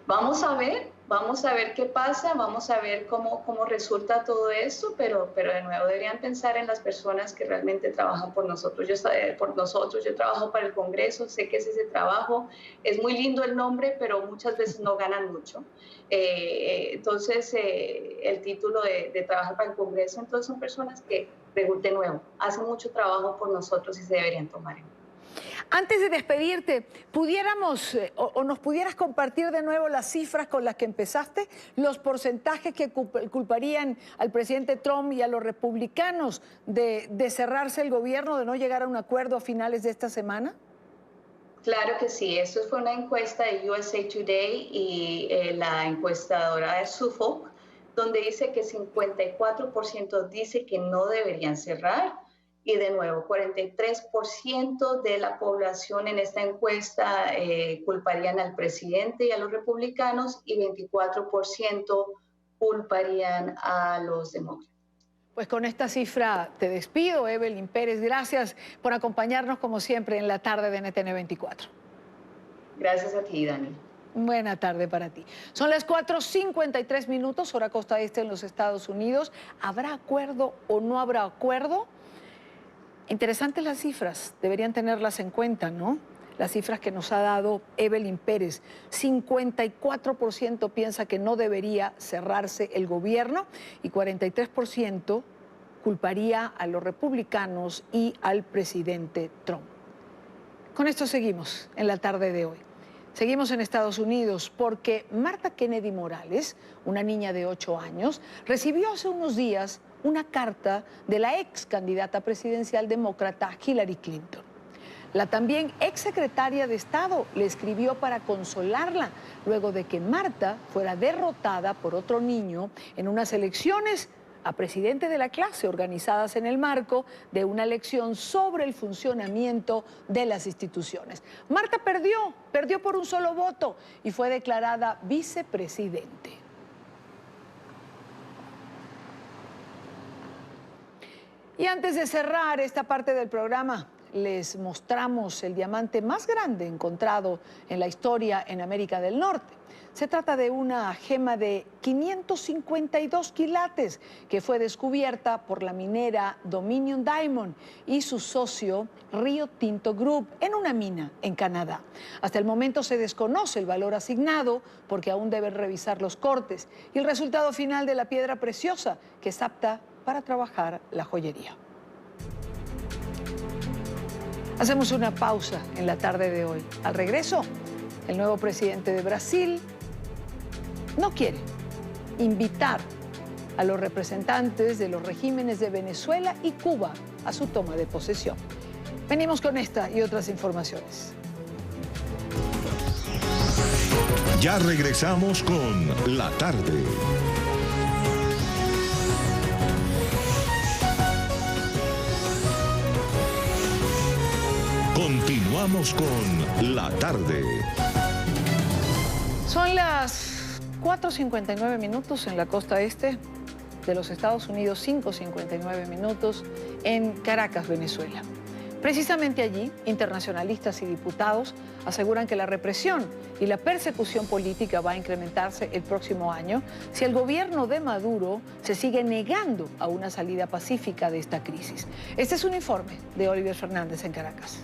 Vamos a ver qué pasa, vamos a ver cómo resulta todo esto, pero de nuevo deberían pensar en las personas que realmente trabajan por nosotros. Yo trabajo para el Congreso, sé que es ese trabajo, es muy lindo el nombre, pero muchas veces no ganan mucho. Entonces, el título de trabajar para el Congreso, entonces son personas que, de nuevo, hacen mucho trabajo por nosotros y se deberían tomar en cuenta. Antes de despedirte, ¿pudiéramos o nos pudieras compartir de nuevo las cifras con las que empezaste? Los porcentajes que culparían al presidente Trump y a los republicanos de cerrarse el gobierno, de no llegar a un acuerdo a finales de esta semana. Claro que sí, esto fue una encuesta de USA Today y la encuestadora es Suffolk, donde dice que 54% dice que no deberían cerrar. Y de nuevo, 43% de la población en esta encuesta culparían al presidente y a los republicanos, y 24% culparían a los demócratas. Pues con esta cifra te despido, Evelyn Pérez. Gracias por acompañarnos como siempre en la tarde de NTN 24. Gracias a ti, Dani. Buena tarde para ti. Son las 4:53, hora costa este en los Estados Unidos. ¿Habrá acuerdo o no habrá acuerdo? Interesantes las cifras, deberían tenerlas en cuenta, ¿no? las cifras que nos ha dado Evelyn Pérez. 54% piensa que no debería cerrarse el gobierno y 43% culparía a los republicanos y al presidente Trump. Con esto seguimos en la tarde de hoy. Seguimos en Estados Unidos porque Marta Kennedy Morales, una niña de 8 años, recibió hace unos días una carta de la ex candidata presidencial demócrata Hillary Clinton. La también ex secretaria de Estado le escribió para consolarla luego de que Marta fuera derrotada por otro niño en unas elecciones a presidente de la clase organizadas en el marco de una elección sobre el funcionamiento de las instituciones. Marta perdió por un solo voto y fue declarada vicepresidente. Y antes de cerrar esta parte del programa, les mostramos el diamante más grande encontrado en la historia en América del Norte. Se trata de una gema de 552 quilates que fue descubierta por la minera Dominion Diamond y su socio Rio Tinto Group en una mina en Canadá. Hasta el momento se desconoce el valor asignado porque aún deben revisar los cortes y el resultado final de la piedra preciosa que es apta para trabajar la joyería. Hacemos una pausa en la tarde de hoy. Al regreso, el nuevo presidente de Brasil no quiere invitar a los representantes de los regímenes de Venezuela y Cuba a su toma de posesión. Venimos con esta y otras informaciones. Ya regresamos con La Tarde. Continuamos con La Tarde. Son las 4:59 minutos en la costa este de los Estados Unidos, 5:59 minutos en Caracas, Venezuela. Precisamente allí, internacionalistas y diputados aseguran que la represión y la persecución política va a incrementarse el próximo año si el gobierno de Maduro se sigue negando a una salida pacífica de esta crisis. Este es un informe de Oliver Fernández en Caracas.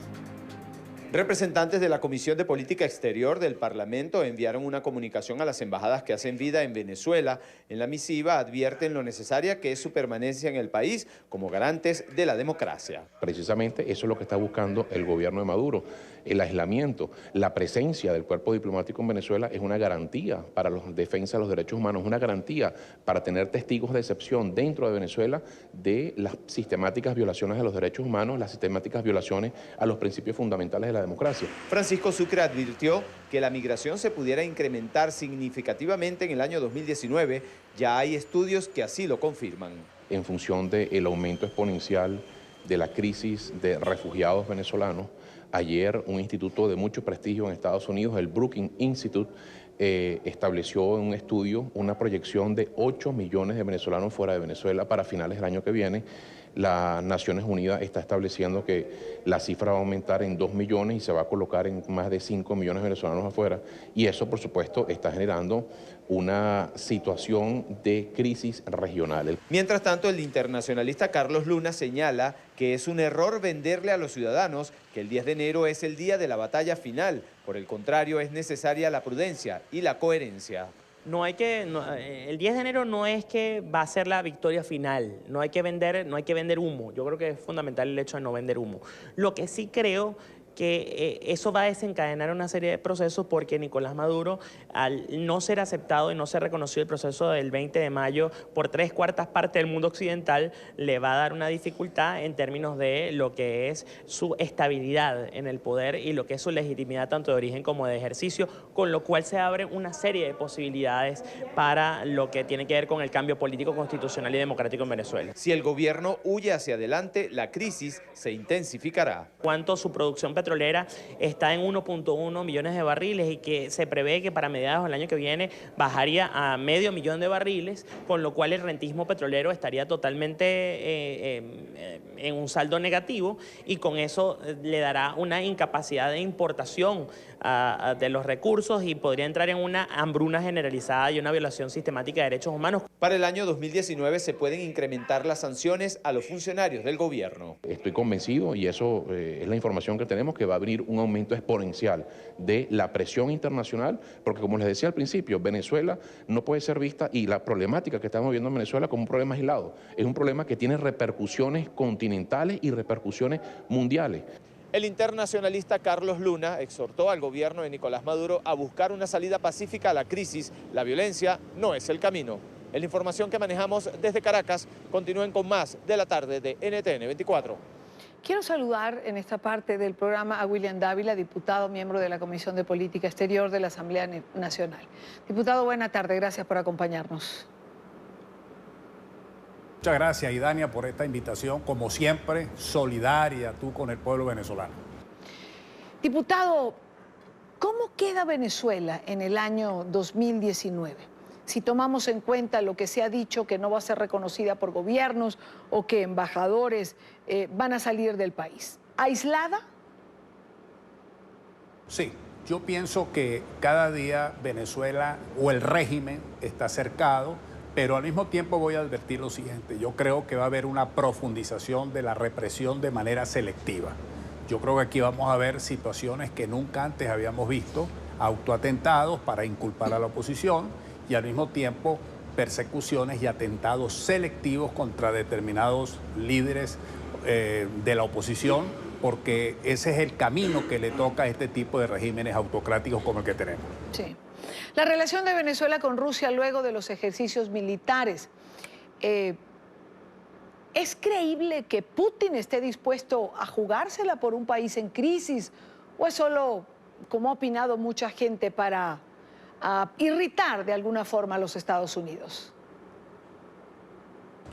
Representantes de la Comisión de Política Exterior del Parlamento enviaron una comunicación a las embajadas que hacen vida en Venezuela. En la misiva advierten lo necesaria que es su permanencia en el país como garantes de la democracia. Precisamente eso es lo que está buscando el gobierno de Maduro. El aislamiento, la presencia del cuerpo diplomático en Venezuela es una garantía para la defensa de los derechos humanos, una garantía para tener testigos de excepción dentro de Venezuela de las sistemáticas violaciones de los derechos humanos, las sistemáticas violaciones a los principios fundamentales de la democracia. Francisco Sucre advirtió que la migración se pudiera incrementar significativamente en el año 2019. Ya hay estudios que así lo confirman. En función del aumento exponencial de la crisis de refugiados venezolanos, ayer un instituto de mucho prestigio en Estados Unidos, el Brookings Institute, estableció en un estudio una proyección de 8 millones de venezolanos fuera de Venezuela para finales del año que viene. Las Naciones Unidas está estableciendo que la cifra va a aumentar en 2 millones y se va a colocar en más de 5 millones de venezolanos afuera. Y eso, por supuesto, está generando una situación de crisis regional. Mientras tanto, el internacionalista Carlos Luna señala que es un error venderle a los ciudadanos que el 10 de enero es el día de la batalla final. Por el contrario, es necesaria la prudencia y la coherencia. El 10 de enero no es que va a ser la victoria final, no hay que vender humo. Yo creo que es fundamental el hecho de no vender humo. Lo que sí creo que eso va a desencadenar una serie de procesos porque Nicolás Maduro, al no ser aceptado y no ser reconocido el proceso del 20 de mayo por 3/4 partes del mundo occidental, le va a dar una dificultad en términos de lo que es su estabilidad en el poder y lo que es su legitimidad tanto de origen como de ejercicio, con lo cual se abre una serie de posibilidades para lo que tiene que ver con el cambio político, constitucional y democrático en Venezuela. Si el gobierno huye hacia adelante, la crisis se intensificará. Cuanto su producción petrolera está en 1.1 millones de barriles y que se prevé que para mediados del año que viene bajaría a 500.000 de barriles, con lo cual el rentismo petrolero estaría totalmente en un saldo negativo y con eso le dará una incapacidad de importación de los recursos y podría entrar en una hambruna generalizada y una violación sistemática de derechos humanos. Para el año 2019 se pueden incrementar las sanciones a los funcionarios del gobierno. Estoy convencido, y eso es la información que tenemos, creemos que va a venir un aumento exponencial de la presión internacional, porque como les decía al principio, Venezuela no puede ser vista, y la problemática que estamos viendo en Venezuela, como un problema aislado. Es un problema que tiene repercusiones continentales y repercusiones mundiales. El internacionalista Carlos Luna exhortó al gobierno de Nicolás Maduro a buscar una salida pacífica a la crisis. La violencia no es el camino. En la información que manejamos desde Caracas, continúen con más de la tarde de NTN 24. Quiero saludar en esta parte del programa a William Dávila, diputado, miembro de la Comisión de Política Exterior de la Asamblea Nacional. Diputado, buena tarde, gracias por acompañarnos. Muchas gracias, Idania, por esta invitación, como siempre, solidaria tú con el pueblo venezolano. Diputado, ¿cómo queda Venezuela en el año 2019? Si tomamos en cuenta lo que se ha dicho, que no va a ser reconocida por gobiernos o que embajadores van a salir del país. ¿Aislada? Sí, yo pienso que cada día Venezuela o el régimen está cercado, pero al mismo tiempo voy a advertir lo siguiente. Yo creo que va a haber una profundización de la represión de manera selectiva. Yo creo que aquí vamos a ver situaciones que nunca antes habíamos visto, autoatentados para inculpar a la oposición y al mismo tiempo persecuciones y atentados selectivos contra determinados líderes de la oposición, porque ese es el camino que le toca a este tipo de regímenes autocráticos como el que tenemos. Sí. La relación de Venezuela con Rusia luego de los ejercicios militares. ¿Es creíble que Putin esté dispuesto a jugársela por un país en crisis? ¿O es solo, como ha opinado mucha gente, para irritar de alguna forma a los Estados Unidos?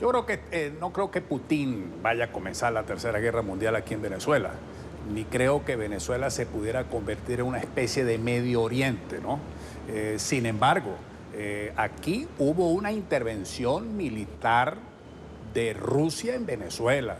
Yo creo que no creo que Putin vaya a comenzar la Tercera Guerra Mundial aquí en Venezuela, ni creo que Venezuela se pudiera convertir en una especie de Medio Oriente, ¿no? Sin embargo, aquí hubo una intervención militar de Rusia en Venezuela,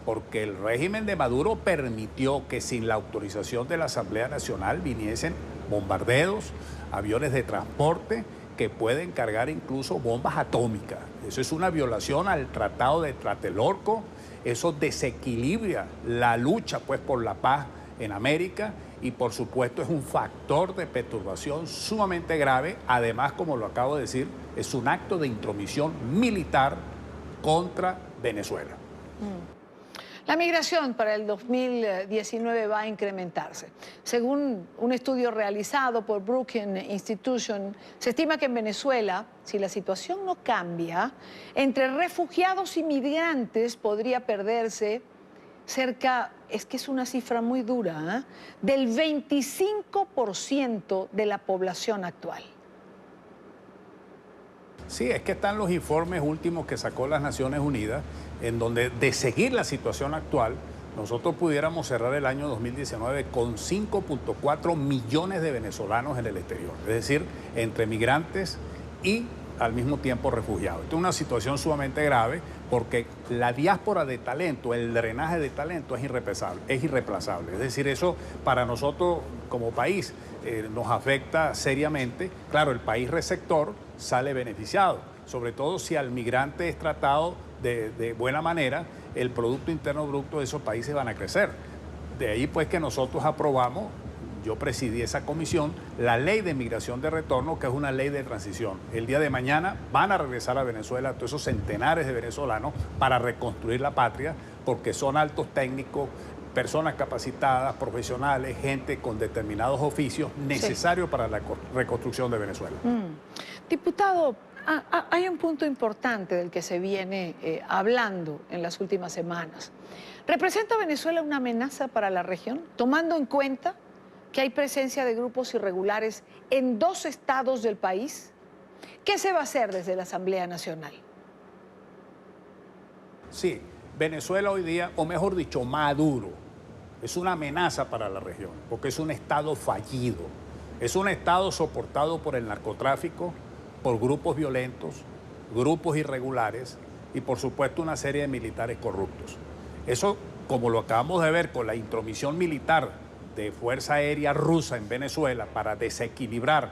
porque el régimen de Maduro permitió que sin la autorización de la Asamblea Nacional viniesen bombarderos, aviones de transporte que pueden cargar incluso bombas atómicas. Eso es una violación al Tratado de Tlatelolco, eso desequilibra la lucha pues, por la paz en América y por supuesto es un factor de perturbación sumamente grave. Además, como lo acabo de decir, es un acto de intromisión militar contra Venezuela. La migración para el 2019 va a incrementarse. Según un estudio realizado por Brookings Institution, se estima que en Venezuela, si la situación no cambia, entre refugiados y migrantes podría perderse cerca, es que es una cifra muy dura, del 25% de la población actual. Sí, es que están los informes últimos que sacó las Naciones Unidas, en donde de seguir la situación actual, nosotros pudiéramos cerrar el año 2019 con 5.4 millones de venezolanos en el exterior, es decir, entre migrantes y al mismo tiempo refugiados. Esto es una situación sumamente grave porque la diáspora de talento, el drenaje de talento es irreemplazable. Es decir, eso para nosotros como país nos afecta seriamente. Claro, el país receptor sale beneficiado, sobre todo si al migrante es tratado de buena manera, el Producto Interno Bruto de esos países van a crecer. De ahí pues que nosotros aprobamos, yo presidí esa comisión, la ley de migración de retorno, que es una ley de transición. El día de mañana van a regresar a Venezuela todos esos centenares de venezolanos para reconstruir la patria, porque son altos técnicos, personas capacitadas, profesionales, gente con determinados oficios necesarios para la reconstrucción de Venezuela. Diputado, hay un punto importante del que se viene hablando en las últimas semanas. ¿Representa Venezuela una amenaza para la región, tomando en cuenta que hay presencia de grupos irregulares en 2 estados del país? ¿Qué se va a hacer desde la Asamblea Nacional? Sí, Venezuela hoy día, o mejor dicho, Maduro, es una amenaza para la región, porque es un estado fallido. Es un estado soportado por el narcotráfico, por grupos violentos, grupos irregulares y por supuesto una serie de militares corruptos. Eso, como lo acabamos de ver con la intromisión militar de Fuerza Aérea Rusa en Venezuela para desequilibrar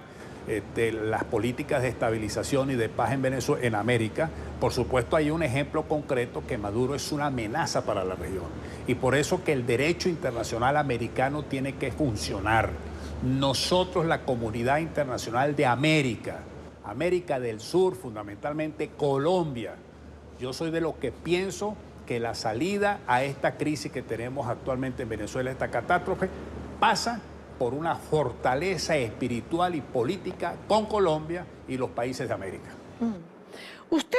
las políticas de estabilización y de paz en Venezuela, en América. Por supuesto, hay un ejemplo concreto que Maduro es una amenaza para la región. Y por eso que el derecho internacional americano tiene que funcionar. Nosotros, la comunidad internacional de América, América del Sur, fundamentalmente Colombia, yo soy de los que pienso que la salida a esta crisis que tenemos actualmente en Venezuela, esta catástrofe, pasa por una fortaleza espiritual y política con Colombia y los países de América. ¿Usted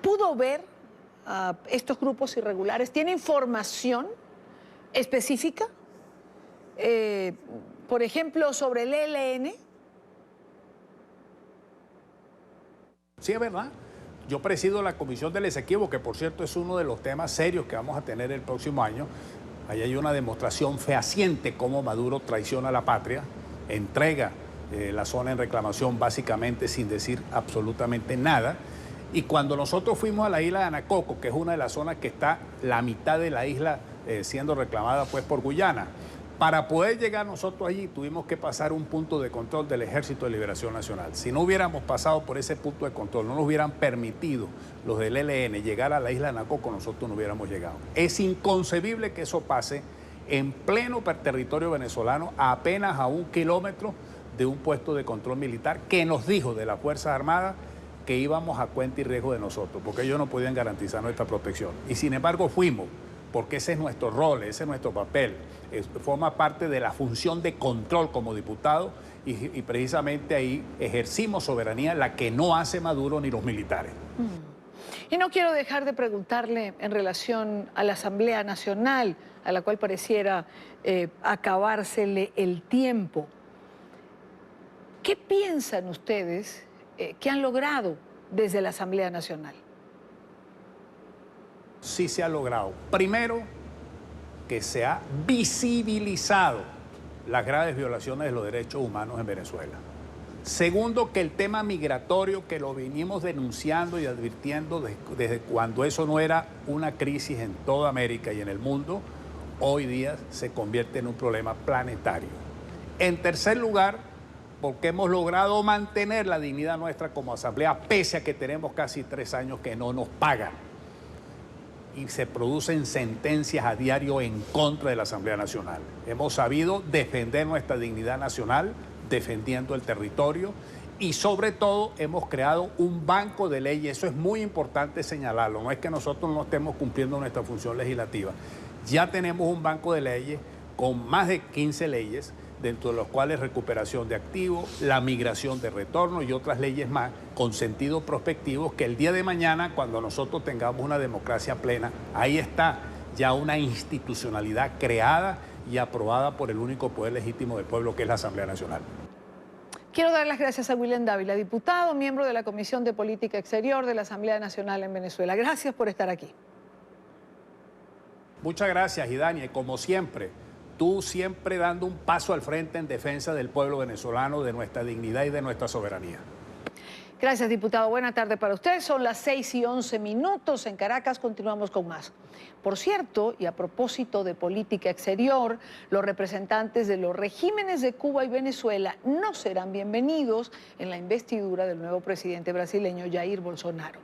pudo ver a estos grupos irregulares? ¿Tiene información específica? Por ejemplo, sobre el ELN. Sí, es verdad. Yo presido la Comisión del Esequibo, que por cierto es uno de los temas serios que vamos a tener el próximo año. Ahí hay una demostración fehaciente cómo Maduro traiciona a la patria, entrega la zona en reclamación básicamente sin decir absolutamente nada. Y cuando nosotros fuimos a la isla de Anacoco, que es una de las zonas que está la mitad de la isla siendo reclamada pues por Guyana, para poder llegar nosotros allí tuvimos que pasar un punto de control del Ejército de Liberación Nacional. Si no hubiéramos pasado por ese punto de control, no nos hubieran permitido los del ELN llegar a la isla de Anacoco, nosotros no hubiéramos llegado. Es inconcebible que eso pase en pleno territorio venezolano, apenas a 1 kilómetro de un puesto de control militar que nos dijo de las Fuerzas Armadas que íbamos a cuenta y riesgo de nosotros, porque ellos no podían garantizar nuestra protección. Y sin embargo fuimos, porque ese es nuestro rol, ese es nuestro papel, forma parte de la función de control como diputado y precisamente ahí ejercimos soberanía, la que no hace Maduro ni los militares. Y no quiero dejar de preguntarle en relación a la Asamblea Nacional, a la cual pareciera acabársele el tiempo. ¿Qué piensan ustedes que han logrado desde la Asamblea Nacional? Sí se ha logrado. Primero, que se ha visibilizado las graves violaciones de los derechos humanos en Venezuela. Segundo, que el tema migratorio, que lo venimos denunciando y advirtiendo desde cuando eso no era una crisis en toda América y en el mundo, hoy día se convierte en un problema planetario. En tercer lugar, porque hemos logrado mantener la dignidad nuestra como asamblea, pese a que tenemos casi 3 años que no nos pagan. Y se producen sentencias a diario en contra de la Asamblea Nacional. Hemos sabido defender nuestra dignidad nacional, defendiendo el territorio y sobre todo hemos creado un banco de leyes. Eso es muy importante señalarlo, no es que nosotros no estemos cumpliendo nuestra función legislativa. Ya tenemos un banco de leyes con más de 15 leyes, dentro de los cuales recuperación de activos, la migración de retorno y otras leyes más con sentido prospectivo, que el día de mañana, cuando nosotros tengamos una democracia plena, ahí está ya una institucionalidad creada y aprobada por el único poder legítimo del pueblo, que es la Asamblea Nacional. Quiero dar las gracias a William Dávila, diputado, miembro de la Comisión de Política Exterior de la Asamblea Nacional en Venezuela. Gracias por estar aquí. Muchas gracias, Idania, y como siempre, tú siempre dando un paso al frente en defensa del pueblo venezolano, de nuestra dignidad y de nuestra soberanía. Gracias, diputado. Buena tarde para usted. Son las 6:11 en Caracas. Continuamos con más. Por cierto, y a propósito de política exterior, los representantes de los regímenes de Cuba y Venezuela no serán bienvenidos en la investidura del nuevo presidente brasileño Jair Bolsonaro.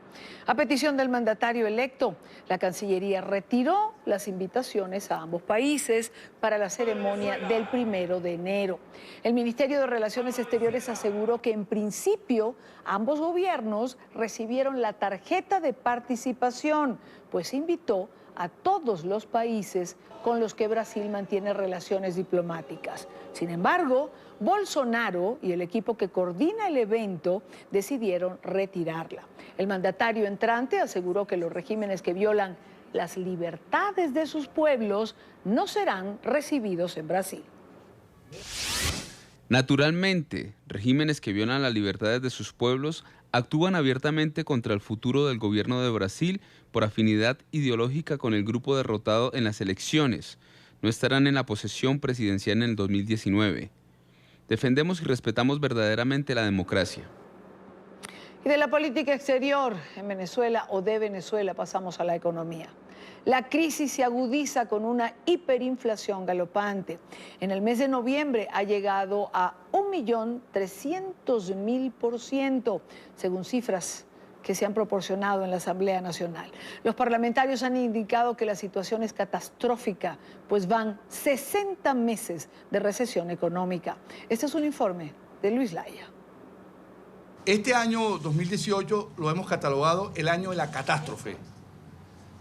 A petición del mandatario electo, la Cancillería retiró las invitaciones a ambos países para la ceremonia del 1 de enero. El Ministerio de Relaciones Exteriores aseguró que en principio ambos gobiernos recibieron la tarjeta de participación, pues invitó a todos los países con los que Brasil mantiene relaciones diplomáticas. Sin embargo, Bolsonaro y el equipo que coordina el evento decidieron retirarla. El mandatario entrante aseguró que los regímenes que violan las libertades de sus pueblos no serán recibidos en Brasil. Naturalmente, regímenes que violan las libertades de sus pueblos actúan abiertamente contra el futuro del gobierno de Brasil por afinidad ideológica con el grupo derrotado en las elecciones. No estarán en la posesión presidencial en el 2019. Defendemos y respetamos verdaderamente la democracia. Y de la política exterior en Venezuela o de Venezuela pasamos a la economía. La crisis se agudiza con una hiperinflación galopante. En el mes de noviembre ha llegado a 1.300.000%, según cifras que se han proporcionado en la Asamblea Nacional. Los parlamentarios han indicado que la situación es catastrófica, pues van 60 meses de recesión económica. Este es un informe de Luis Laya. Este año 2018 lo hemos catalogado el año de la catástrofe.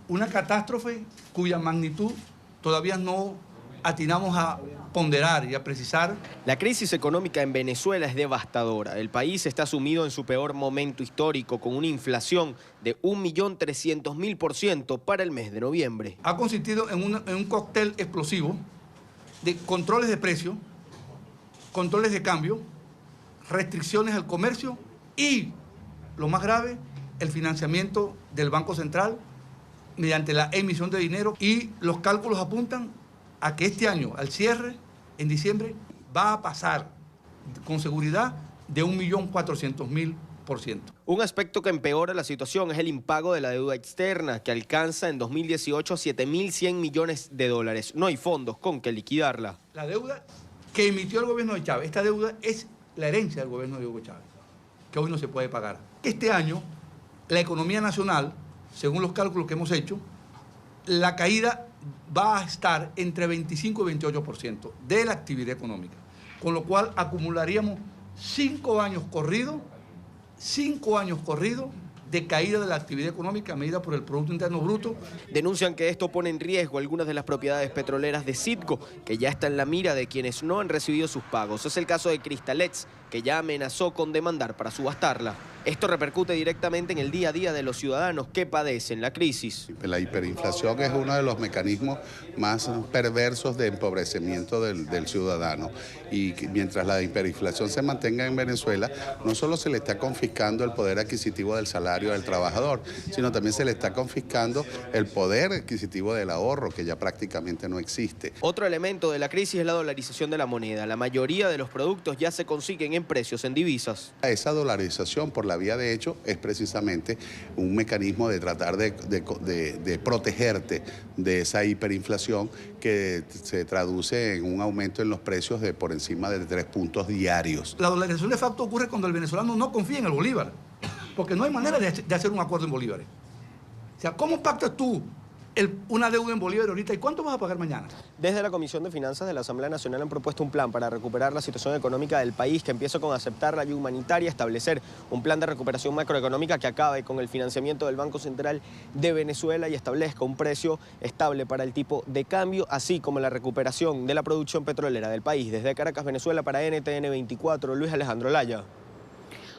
Una catástrofe cuya magnitud todavía no atinamos a ponderar y a precisar. La crisis económica en Venezuela es devastadora. El país está sumido en su peor momento histórico, con una inflación de 1.300.000% para el mes de noviembre. Ha consistido en un cóctel explosivo de controles de precio, controles de cambio, restricciones al comercio y, lo más grave, el financiamiento del Banco Central mediante la emisión de dinero, y los cálculos apuntan a que este año, al cierre, en diciembre, va a pasar con seguridad de 1.400.000%. Un aspecto que empeora la situación es el impago de la deuda externa, que alcanza en 2018 $7.100 millones. No hay fondos con que liquidarla. La deuda que emitió el gobierno de Chávez, esta deuda es la herencia del gobierno de Hugo Chávez, que hoy no se puede pagar. Este año, la economía nacional, según los cálculos que hemos hecho, la caída va a estar entre 25 y 28% de la actividad económica, con lo cual acumularíamos 5 años corridos de caída de la actividad económica medida por el Producto Interno Bruto. Denuncian que esto pone en riesgo algunas de las propiedades petroleras de Citgo, que ya está en la mira de quienes no han recibido sus pagos. Es el caso de Cristalex, que ya amenazó con demandar para subastarla. Esto repercute directamente en el día a día de los ciudadanos que padecen la crisis. La hiperinflación es uno de los mecanismos más perversos de empobrecimiento del ciudadano. Y mientras la hiperinflación se mantenga en Venezuela, no solo se le está confiscando el poder adquisitivo del salario del trabajador, sino también se le está confiscando el poder adquisitivo del ahorro, que ya prácticamente no existe. Otro elemento de la crisis es la dolarización de la moneda. La mayoría de los productos ya se consiguen en precios en divisas. Esa dolarización, por la vía de hecho, es precisamente un mecanismo de tratar de protegerte de esa hiperinflación que se traduce en un aumento en los precios de por encima de 3 puntos diarios. La dolarización de facto ocurre cuando el venezolano no confía en el bolívar, porque no hay manera de hacer un acuerdo en bolívares. O sea, ¿cómo pactas tú una deuda en bolívar ahorita y cuánto vas a pagar mañana? Desde la Comisión de Finanzas de la Asamblea Nacional han propuesto un plan para recuperar la situación económica del país, que empieza con aceptar la ayuda humanitaria, establecer un plan de recuperación macroeconómica que acabe con el financiamiento del Banco Central de Venezuela y establezca un precio estable para el tipo de cambio, así como la recuperación de la producción petrolera del país. Desde Caracas, Venezuela, para NTN 24, Luis Alejandro Laya.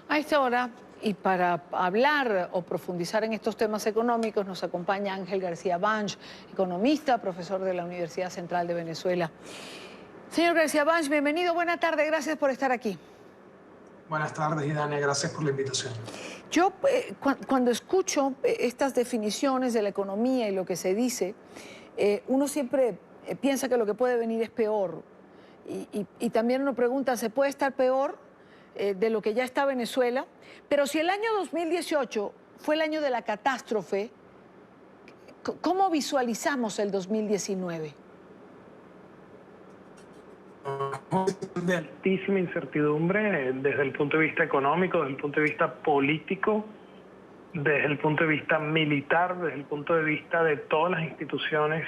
A esta hora, y para hablar o profundizar en estos temas económicos, nos acompaña Ángel García Banch, economista, profesor de la Universidad Central de Venezuela. Señor García Banch, bienvenido, buena tarde, gracias por estar aquí. Buenas tardes, Idania, gracias por la invitación. Yo, cuando escucho estas definiciones de la economía y lo que se dice, uno siempre piensa que lo que puede venir es peor. Y también uno pregunta, ¿se puede estar peor de lo que ya está Venezuela? Pero si el año 2018 fue el año de la catástrofe, ¿cómo visualizamos el 2019? De altísima incertidumbre desde el punto de vista económico, desde el punto de vista político, desde el punto de vista militar, desde el punto de vista de todas las instituciones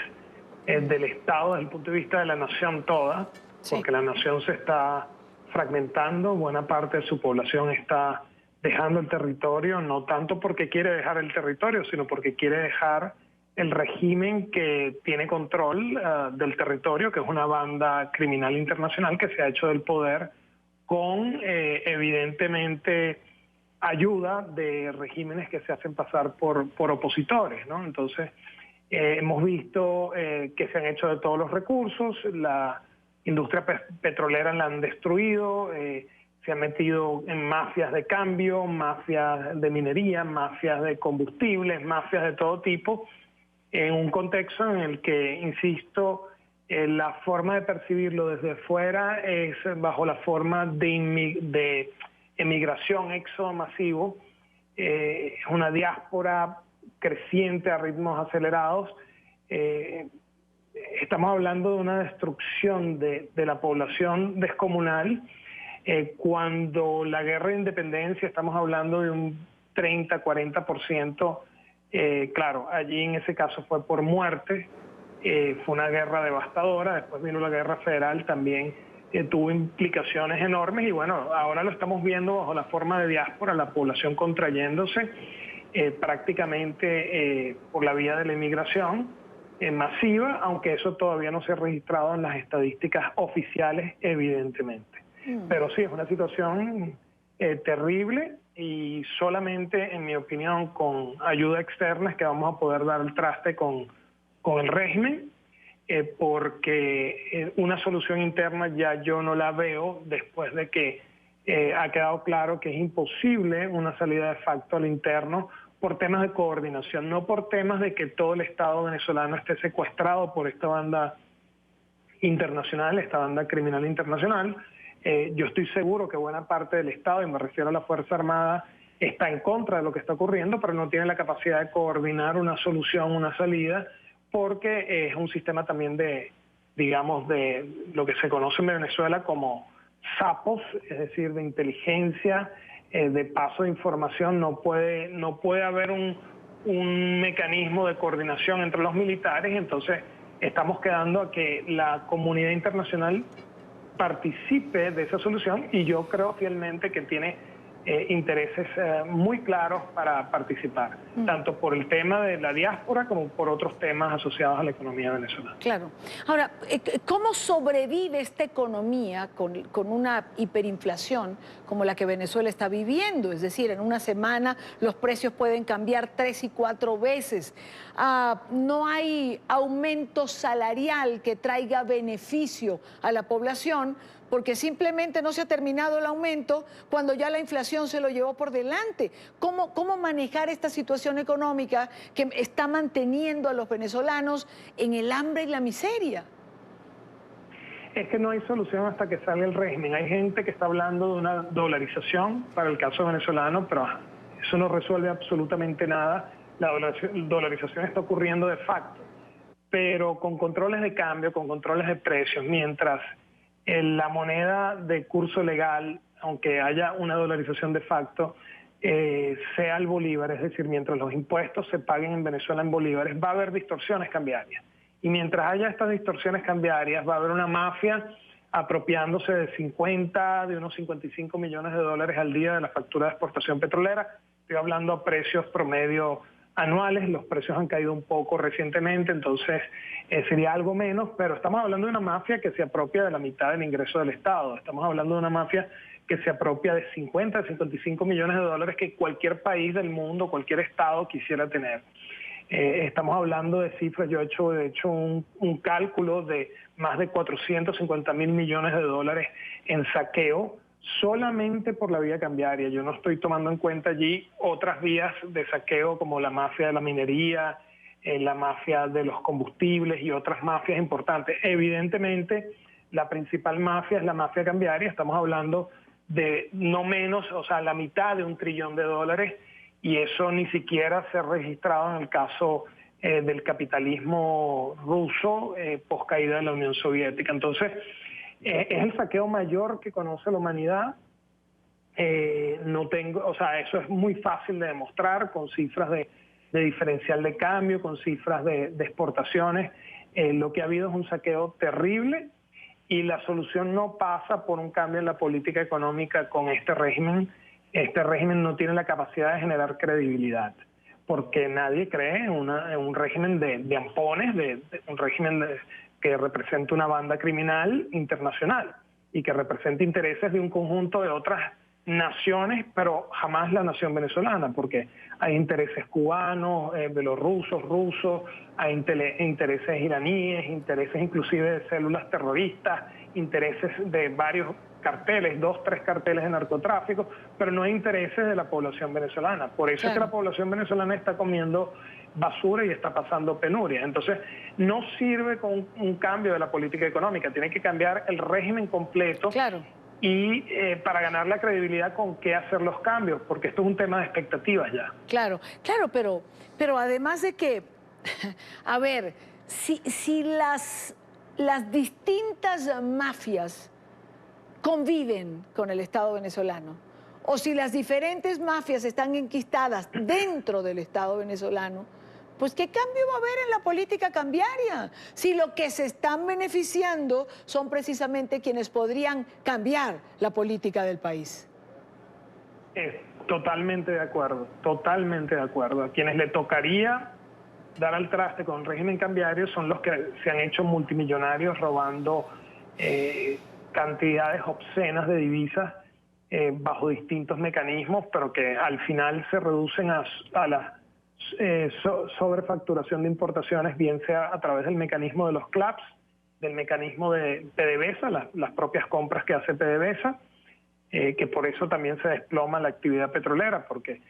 del Estado, desde el punto de vista de la nación toda, porque la nación se está fragmentando, buena parte de su población está dejando el territorio, no tanto porque quiere dejar el territorio, sino porque quiere dejar el régimen que tiene control del territorio, que es una banda criminal internacional que se ha hecho del poder con, evidentemente, ayuda de regímenes que se hacen pasar por opositores, ¿no? Entonces, hemos visto que se han hecho de todos los recursos, la industria petrolera la han destruido, se han metido en mafias de cambio, mafias de minería, mafias de combustibles, mafias de todo tipo, en un contexto en el que, insisto, la forma de percibirlo desde fuera es bajo la forma de emigración, éxodo masivo, una diáspora creciente a ritmos acelerados. Estamos hablando de una destrucción de la población descomunal. Cuando la guerra de independencia estamos hablando de un 30-40%, claro, allí en ese caso fue por muerte, fue una guerra devastadora. Después vino la guerra federal, también tuvo implicaciones enormes, y bueno, ahora lo estamos viendo bajo la forma de diáspora, la población contrayéndose prácticamente por la vía de la inmigración masiva, aunque eso todavía no se ha registrado en las estadísticas oficiales, evidentemente. Pero sí, es una situación terrible, y solamente, en mi opinión, con ayuda externa es que vamos a poder dar el traste con el régimen, porque una solución interna ya yo no la veo, después de que ha quedado claro que es imposible una salida de facto al interno por temas de coordinación, no por temas de que todo el Estado venezolano esté secuestrado por esta banda internacional, esta banda criminal internacional. Yo estoy seguro que buena parte del Estado, y me refiero a la Fuerza Armada, está en contra de lo que está ocurriendo, pero no tiene la capacidad de coordinar una solución, una salida, porque es un sistema también de, digamos, de lo que se conoce en Venezuela como sapos, es decir, de inteligencia, de paso de información. No puede haber un mecanismo de coordinación entre los militares. Entonces estamos quedando a que la comunidad internacional participe de esa solución, y yo creo fielmente que tiene intereses muy claros para participar, tanto por el tema de la diáspora como por otros temas asociados a la economía venezolana. Claro. Ahora, ¿cómo sobrevive esta economía con una hiperinflación como la que Venezuela está viviendo? Es decir, en una semana los precios pueden cambiar 3 y 4 veces. No hay aumento salarial que traiga beneficio a la población, porque simplemente no se ha terminado el aumento cuando ya la inflación se lo llevó por delante. ¿Cómo manejar esta situación económica que está manteniendo a los venezolanos en el hambre y la miseria? Es que no hay solución hasta que salga el régimen. Hay gente que está hablando de una dolarización para el caso venezolano, pero eso no resuelve absolutamente nada. La dolarización está ocurriendo de facto, pero con controles de cambio, con controles de precios, mientras la moneda de curso legal, aunque haya una dolarización de facto, sea el bolívar, es decir, mientras los impuestos se paguen en Venezuela en bolívares, va a haber distorsiones cambiarias. Y mientras haya estas distorsiones cambiarias, va a haber una mafia apropiándose de unos 55 millones de dólares al día de la factura de exportación petrolera. Estoy hablando a precios promedio anuales, los precios han caído un poco recientemente, entonces sería algo menos, pero estamos hablando de una mafia que se apropia de la mitad del ingreso del Estado. Estamos hablando de una mafia que se apropia de 50 a 55 millones de dólares que cualquier país del mundo, cualquier Estado quisiera tener. Estamos hablando de cifras, yo he hecho de hecho un cálculo de más de 450 mil millones de dólares en saqueo, solamente por la vía cambiaria. Yo no estoy tomando en cuenta allí otras vías de saqueo como la mafia de la minería, la mafia de los combustibles y otras mafias importantes. Evidentemente, la principal mafia es la mafia cambiaria. Estamos hablando de no menos, o sea, la mitad de $1 trillón, y eso ni siquiera se ha registrado en el caso del capitalismo ruso post caída de la Unión Soviética. Entonces, es el saqueo mayor que conoce la humanidad. Eso es muy fácil de demostrar con cifras de diferencial de cambio, con cifras de exportaciones. Lo que ha habido es un saqueo terrible, y la solución no pasa por un cambio en la política económica con este régimen. Este régimen no tiene la capacidad de generar credibilidad, porque nadie cree en un régimen de ampones, un régimen que representa una banda criminal internacional y que representa intereses de un conjunto de otras naciones, pero jamás la nación venezolana, porque hay intereses cubanos, belorrusos, rusos, hay intereses iraníes, intereses inclusive de células terroristas, intereses de varios carteles, 2, 3 carteles de narcotráfico, pero no hay intereses de la población venezolana. Por eso es que la población venezolana está comiendo basura y está pasando penuria. Entonces, no sirve con un cambio de la política económica, tiene que cambiar el régimen completo. y para ganar la credibilidad con qué hacer los cambios, porque esto es un tema de expectativas ya. Claro, claro, pero además de que, a ver, si las distintas mafias conviven con el Estado venezolano, o si las diferentes mafias están enquistadas dentro del Estado venezolano, pues ¿qué cambio va a haber en la política cambiaria? Si lo que se están beneficiando son precisamente quienes podrían cambiar la política del país. Totalmente de acuerdo, totalmente de acuerdo. A quienes le tocaría dar al traste con el régimen cambiario son los que se han hecho multimillonarios robando cantidades obscenas de divisas bajo distintos mecanismos, pero que al final se reducen a la sobrefacturación de importaciones, bien sea a través del mecanismo de los CLAPS, del mecanismo de PDVSA, las propias compras que hace PDVSA, que por eso también se desploma la actividad petrolera, porque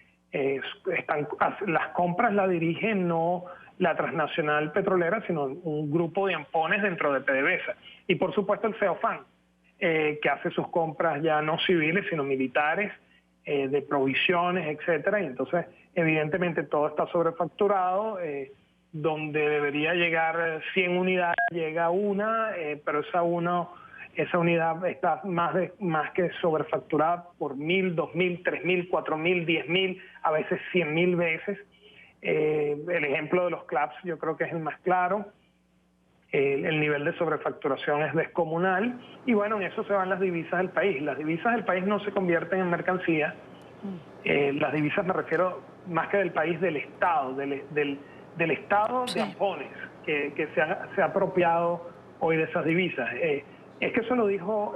las compras la dirige no la transnacional petrolera, sino un grupo de ampones dentro de PDVSA. Y por supuesto el CEOFAN, que hace sus compras ya no civiles, sino militares, de provisiones, etcétera, y entonces evidentemente todo está sobrefacturado, donde debería llegar 100 unidades, llega una, pero esa unidad está más que sobrefacturada por 1.000, 2.000, 3.000, 4.000, 10.000, a veces 100.000 veces. El ejemplo de los CLAPS yo creo que es el más claro. El nivel de sobrefacturación es descomunal y bueno, en eso se van las divisas del país. Las divisas del país no se convierten en mercancía. Las divisas me refiero más que del país, del Estado, del Estado de ampones que se ha apropiado hoy de esas divisas. Es que eso lo dijo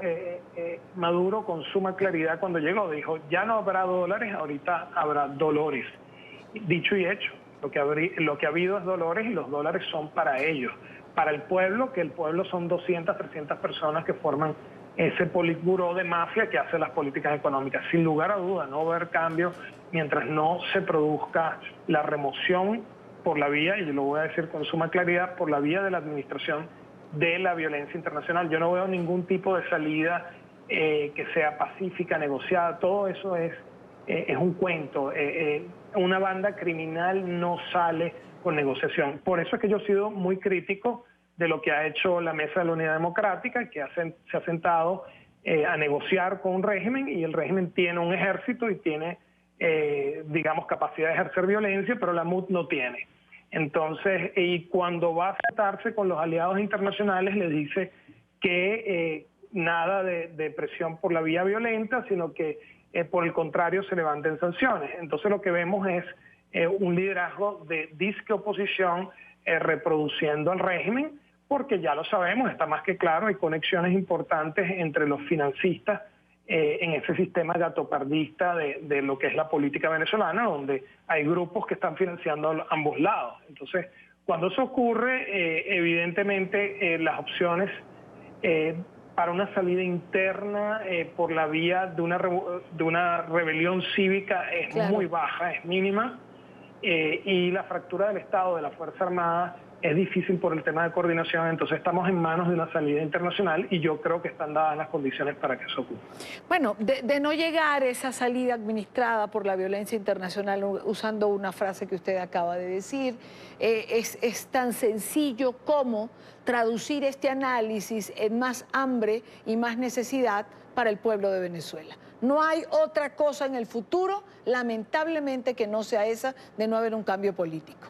Maduro con suma claridad cuando llegó. Dijo, ya no habrá dólares, ahorita habrá dolores. Dicho y hecho, lo que ha habido es dolores y los dólares son para ellos. Para el pueblo, que el pueblo son 200, 300 personas que forman ese politburó de mafia que hace las políticas económicas. Sin lugar a duda, no va a haber cambio mientras no se produzca la remoción por la vía, y yo lo voy a decir con suma claridad, por la vía de la administración de la violencia internacional. Yo no veo ningún tipo de salida que sea pacífica, negociada. Todo eso es un cuento. Una banda criminal no sale con negociación. Por eso es que yo he sido muy crítico de lo que ha hecho la Mesa de la Unidad Democrática, que se ha sentado a negociar con un régimen, y el régimen tiene un ejército y tiene, digamos, capacidad de ejercer violencia, pero la MUD no tiene. Entonces, y cuando va a sentarse con los aliados internacionales, le dice que nada de presión por la vía violenta, sino que por el contrario se levanten sanciones. Entonces lo que vemos es un liderazgo de disque oposición reproduciendo al régimen, porque ya lo sabemos, está más que claro, hay conexiones importantes entre los financistas en ese sistema gatopardista de lo que es la política venezolana, donde hay grupos que están financiando a ambos lados. Entonces, cuando eso ocurre, evidentemente las opciones para una salida interna por la vía de una rebelión cívica es muy baja, es mínima, y la fractura del Estado, de la Fuerza Armada, es difícil por el tema de coordinación. Entonces estamos en manos de una salida internacional y yo creo que están dadas las condiciones para que eso ocurra. Bueno, de no llegar esa salida administrada por la violencia internacional, usando una frase que usted acaba de decir, es tan sencillo como traducir este análisis en más hambre y más necesidad para el pueblo de Venezuela. No hay otra cosa en el futuro, lamentablemente, que no sea esa de no haber un cambio político.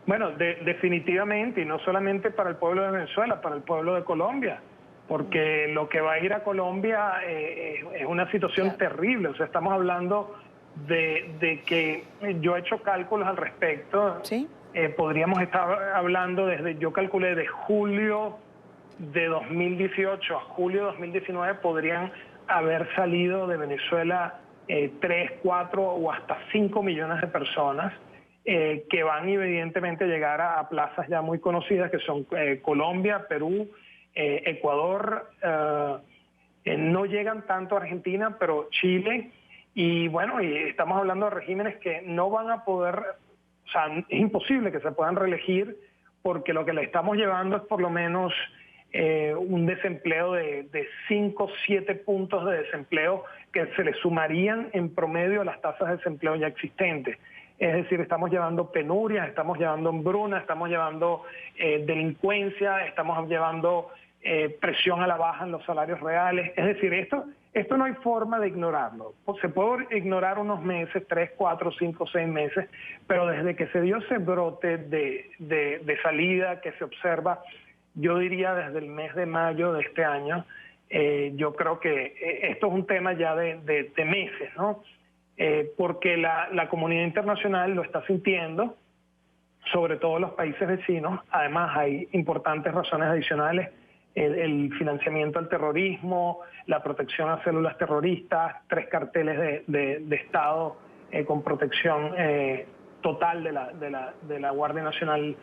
Bueno, definitivamente, y no solamente para el pueblo de Venezuela, para el pueblo de Colombia, porque lo que va a ir a Colombia es una situación terrible. O sea, estamos hablando de que yo he hecho cálculos al respecto. ¿Sí? Podríamos estar hablando yo calculé de julio de 2018 a julio de 2019 podrían haber salido de Venezuela 3, 4 o hasta 5 millones de personas. Que van evidentemente a llegar a plazas ya muy conocidas, que son Colombia, Perú, Ecuador, no llegan tanto a Argentina, pero Chile, y bueno, y estamos hablando de regímenes que no van a poder, o sea, es imposible que se puedan reelegir, porque lo que le estamos llevando es por lo menos un desempleo de 5, 7 puntos de desempleo que se le sumarían en promedio a las tasas de desempleo ya existentes. Es decir, estamos llevando penurias, estamos llevando hambruna, estamos llevando delincuencia, estamos llevando presión a la baja en los salarios reales. Es decir, esto no hay forma de ignorarlo. Se puede ignorar unos meses, 3, 4, 5, 6 meses, pero desde que se dio ese brote de salida que se observa, yo diría desde el mes de mayo de este año, yo creo que esto es un tema ya de meses, ¿no? Porque la comunidad internacional lo está sintiendo, sobre todo los países vecinos. Además hay importantes razones adicionales, el financiamiento al terrorismo, la protección a células terroristas, 3 carteles de Estado con protección total de la Guardia Nacional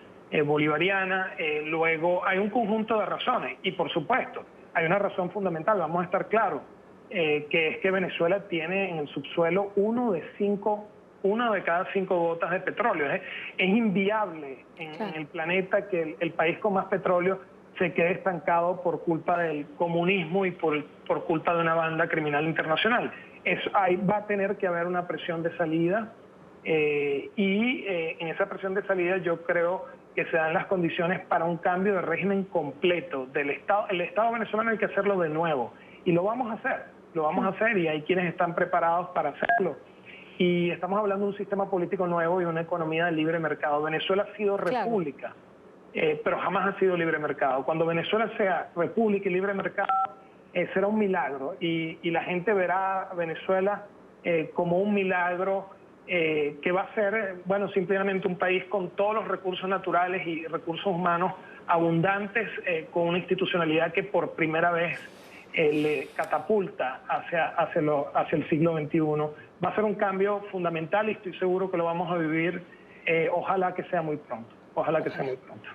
Bolivariana. Luego hay un conjunto de razones y por supuesto hay una razón fundamental, vamos a estar claros, que es que Venezuela tiene en el subsuelo una de cada 5 gotas de petróleo. Es inviable en el planeta que el país con más petróleo se quede estancado por culpa del comunismo y por culpa de una banda criminal internacional. Ahí va a tener que haber una presión de salida y en esa presión de salida yo creo que se dan las condiciones para un cambio de régimen completo del Estado. El Estado venezolano hay que hacerlo de nuevo y lo vamos a hacer y hay quienes están preparados para hacerlo. Y estamos hablando de un sistema político nuevo y una economía de libre mercado. Venezuela ha sido república, pero jamás ha sido libre mercado. Cuando Venezuela sea república y libre mercado, será un milagro y la gente verá a Venezuela como un milagro que va a ser, bueno, simplemente un país con todos los recursos naturales y recursos humanos abundantes, con una institucionalidad que por primera vez le catapulta hacia el siglo XXI. Va a ser un cambio fundamental y estoy seguro que lo vamos a vivir, ojalá que sea muy pronto. Ojalá que sea muy pronto.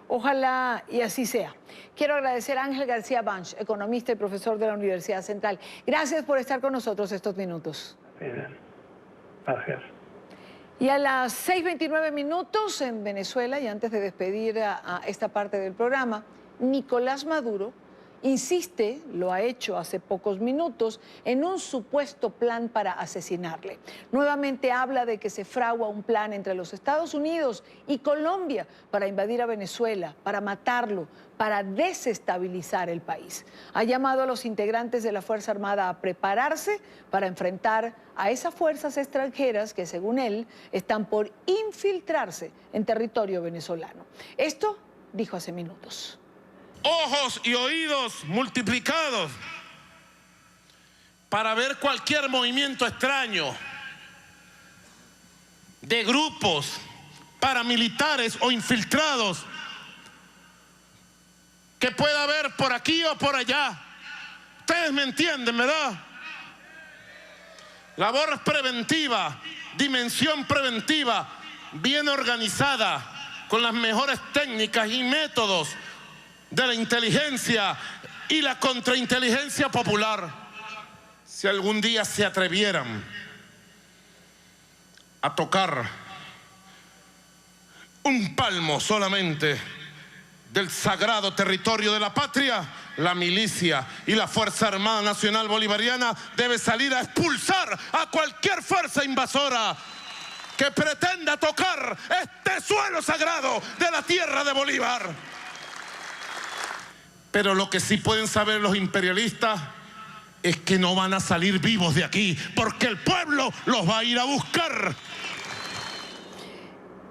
Ojalá y así sea. Quiero agradecer a Ángel García Banch, economista y profesor de la Universidad Central. Gracias por estar con nosotros estos minutos. Bien. Gracias. Y a las 6:29 minutos en Venezuela, y antes de despedir a esta parte del programa, Nicolás Maduro insiste, lo ha hecho hace pocos minutos, en un supuesto plan para asesinarle. Nuevamente habla de que se fragua un plan entre los Estados Unidos y Colombia para invadir a Venezuela, para matarlo, para desestabilizar el país. Ha llamado a los integrantes de la Fuerza Armada a prepararse para enfrentar a esas fuerzas extranjeras que, según él, están por infiltrarse en territorio venezolano. Esto dijo hace minutos. Ojos y oídos multiplicados para ver cualquier movimiento extraño de grupos paramilitares o infiltrados que pueda haber por aquí o por allá. Ustedes me entienden, ¿verdad? Labor preventiva, dimensión preventiva, bien organizada, con las mejores técnicas y métodos de la inteligencia y la contrainteligencia popular. Si algún día se atrevieran a tocar un palmo solamente del sagrado territorio de la patria, la milicia y la Fuerza Armada Nacional Bolivariana debe salir a expulsar a cualquier fuerza invasora que pretenda tocar este suelo sagrado de la tierra de Bolívar. Pero lo que sí pueden saber los imperialistas es que no van a salir vivos de aquí, porque el pueblo los va a ir a buscar.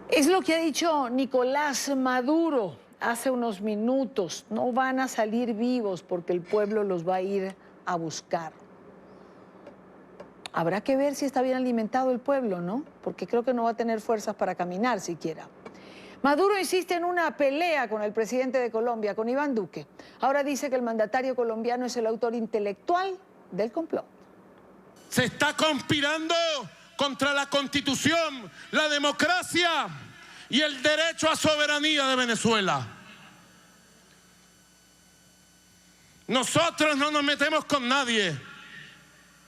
Es lo que ha dicho Nicolás Maduro hace unos minutos. No van a salir vivos porque el pueblo los va a ir a buscar. Habrá que ver si está bien alimentado el pueblo, ¿no? Porque creo que no va a tener fuerzas para caminar siquiera. Maduro insiste en una pelea con el presidente de Colombia, con Iván Duque. Ahora dice que el mandatario colombiano es el autor intelectual del complot. Se está conspirando contra la Constitución, la democracia y el derecho a soberanía de Venezuela. Nosotros no nos metemos con nadie,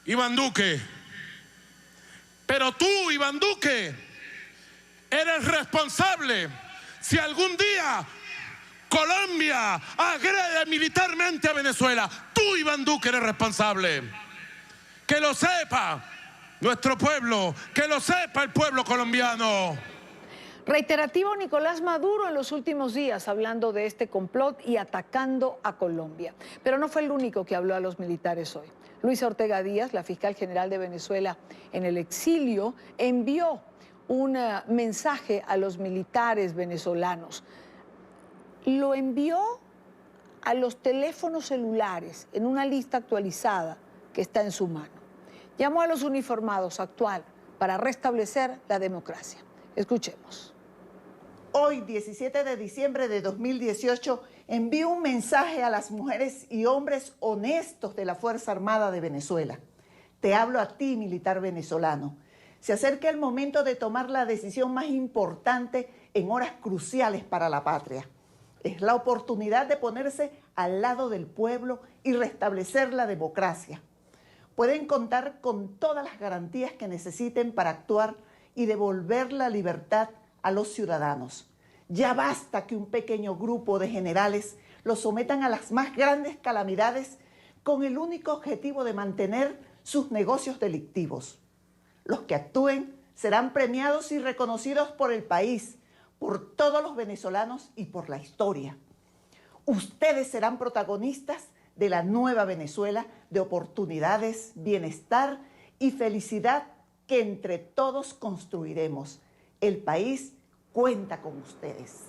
Iván Duque. Pero tú, Iván Duque, eres responsable si algún día Colombia agrede militarmente a Venezuela. Tú, Iván Duque, eres responsable. Que lo sepa nuestro pueblo, que lo sepa el pueblo colombiano. Reiterativo Nicolás Maduro en los últimos días hablando de este complot y atacando a Colombia. Pero no fue el único que habló a los militares hoy. Luisa Ortega Díaz, la fiscal general de Venezuela en el exilio, envió un mensaje a los militares venezolanos. Lo envió a los teléfonos celulares en una lista actualizada que está en su mano. Llamó a los uniformados a actuar para restablecer la democracia. Escuchemos. Hoy, 17 de diciembre de 2018, envío un mensaje a las mujeres y hombres honestos de la Fuerza Armada de Venezuela. Te hablo a ti, militar venezolano. Se acerca el momento de tomar la decisión más importante en horas cruciales para la patria. Es la oportunidad de ponerse al lado del pueblo y restablecer la democracia. Pueden contar con todas las garantías que necesiten para actuar y devolver la libertad a los ciudadanos. Ya basta que un pequeño grupo de generales los sometan a las más grandes calamidades con el único objetivo de mantener sus negocios delictivos. Los que actúen serán premiados y reconocidos por el país, por todos los venezolanos y por la historia. Ustedes serán protagonistas de la nueva Venezuela, de oportunidades, bienestar y felicidad que entre todos construiremos. El país cuenta con ustedes.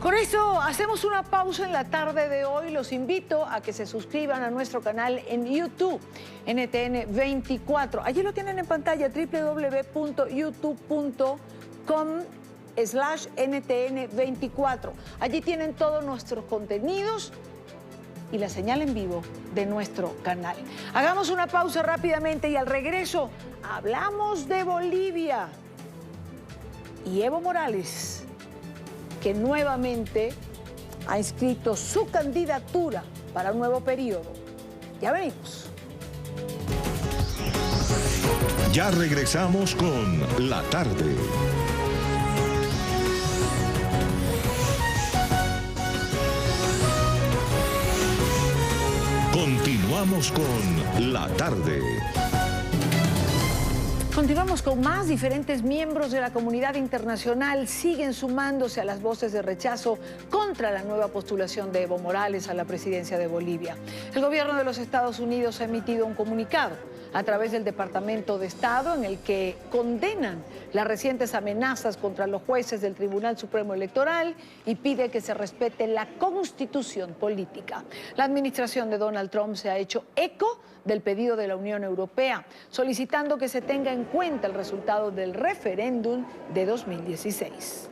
Con eso hacemos una pausa en la tarde de hoy. Los invito a que se suscriban a nuestro canal en YouTube, NTN 24. Allí lo tienen en pantalla, www.youtube.com/NTN24. Allí tienen todos nuestros contenidos y la señal en vivo de nuestro canal. Hagamos una pausa rápidamente y al regreso hablamos de Bolivia y Evo Morales, que nuevamente ha inscrito su candidatura para un nuevo periodo. Ya venimos. Ya regresamos con La Tarde. Continuamos con La Tarde. Continuamos con más. Diferentes miembros de la comunidad internacional siguen sumándose a las voces de rechazo contra la nueva postulación de Evo Morales a la presidencia de Bolivia. El gobierno de los Estados Unidos ha emitido un comunicado a través del Departamento de Estado en el que condenan las recientes amenazas contra los jueces del Tribunal Supremo Electoral y pide que se respete la constitución política. La administración de Donald Trump se ha hecho eco del pedido de la Unión Europea, solicitando que se tenga en cuenta el resultado del referéndum de 2016.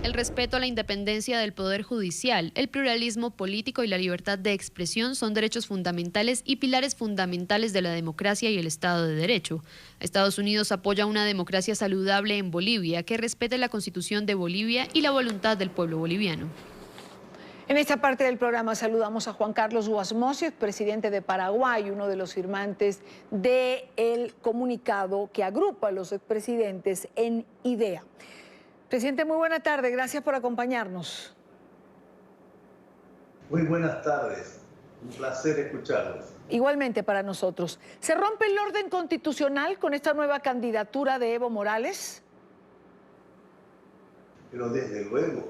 El respeto a la independencia del Poder Judicial, el pluralismo político y la libertad de expresión son derechos fundamentales y pilares fundamentales de la democracia y el Estado de Derecho. Estados Unidos apoya una democracia saludable en Bolivia que respete la Constitución de Bolivia y la voluntad del pueblo boliviano. En esta parte del programa saludamos a Juan Carlos Guasmos, presidente de Paraguay, uno de los firmantes del comunicado que agrupa a los expresidentes en IDEA. Presidente, muy buena tarde, gracias por acompañarnos. Muy buenas tardes, un placer escucharlos. Igualmente para nosotros. ¿Se rompe el orden constitucional con esta nueva candidatura de Evo Morales? Pero desde luego,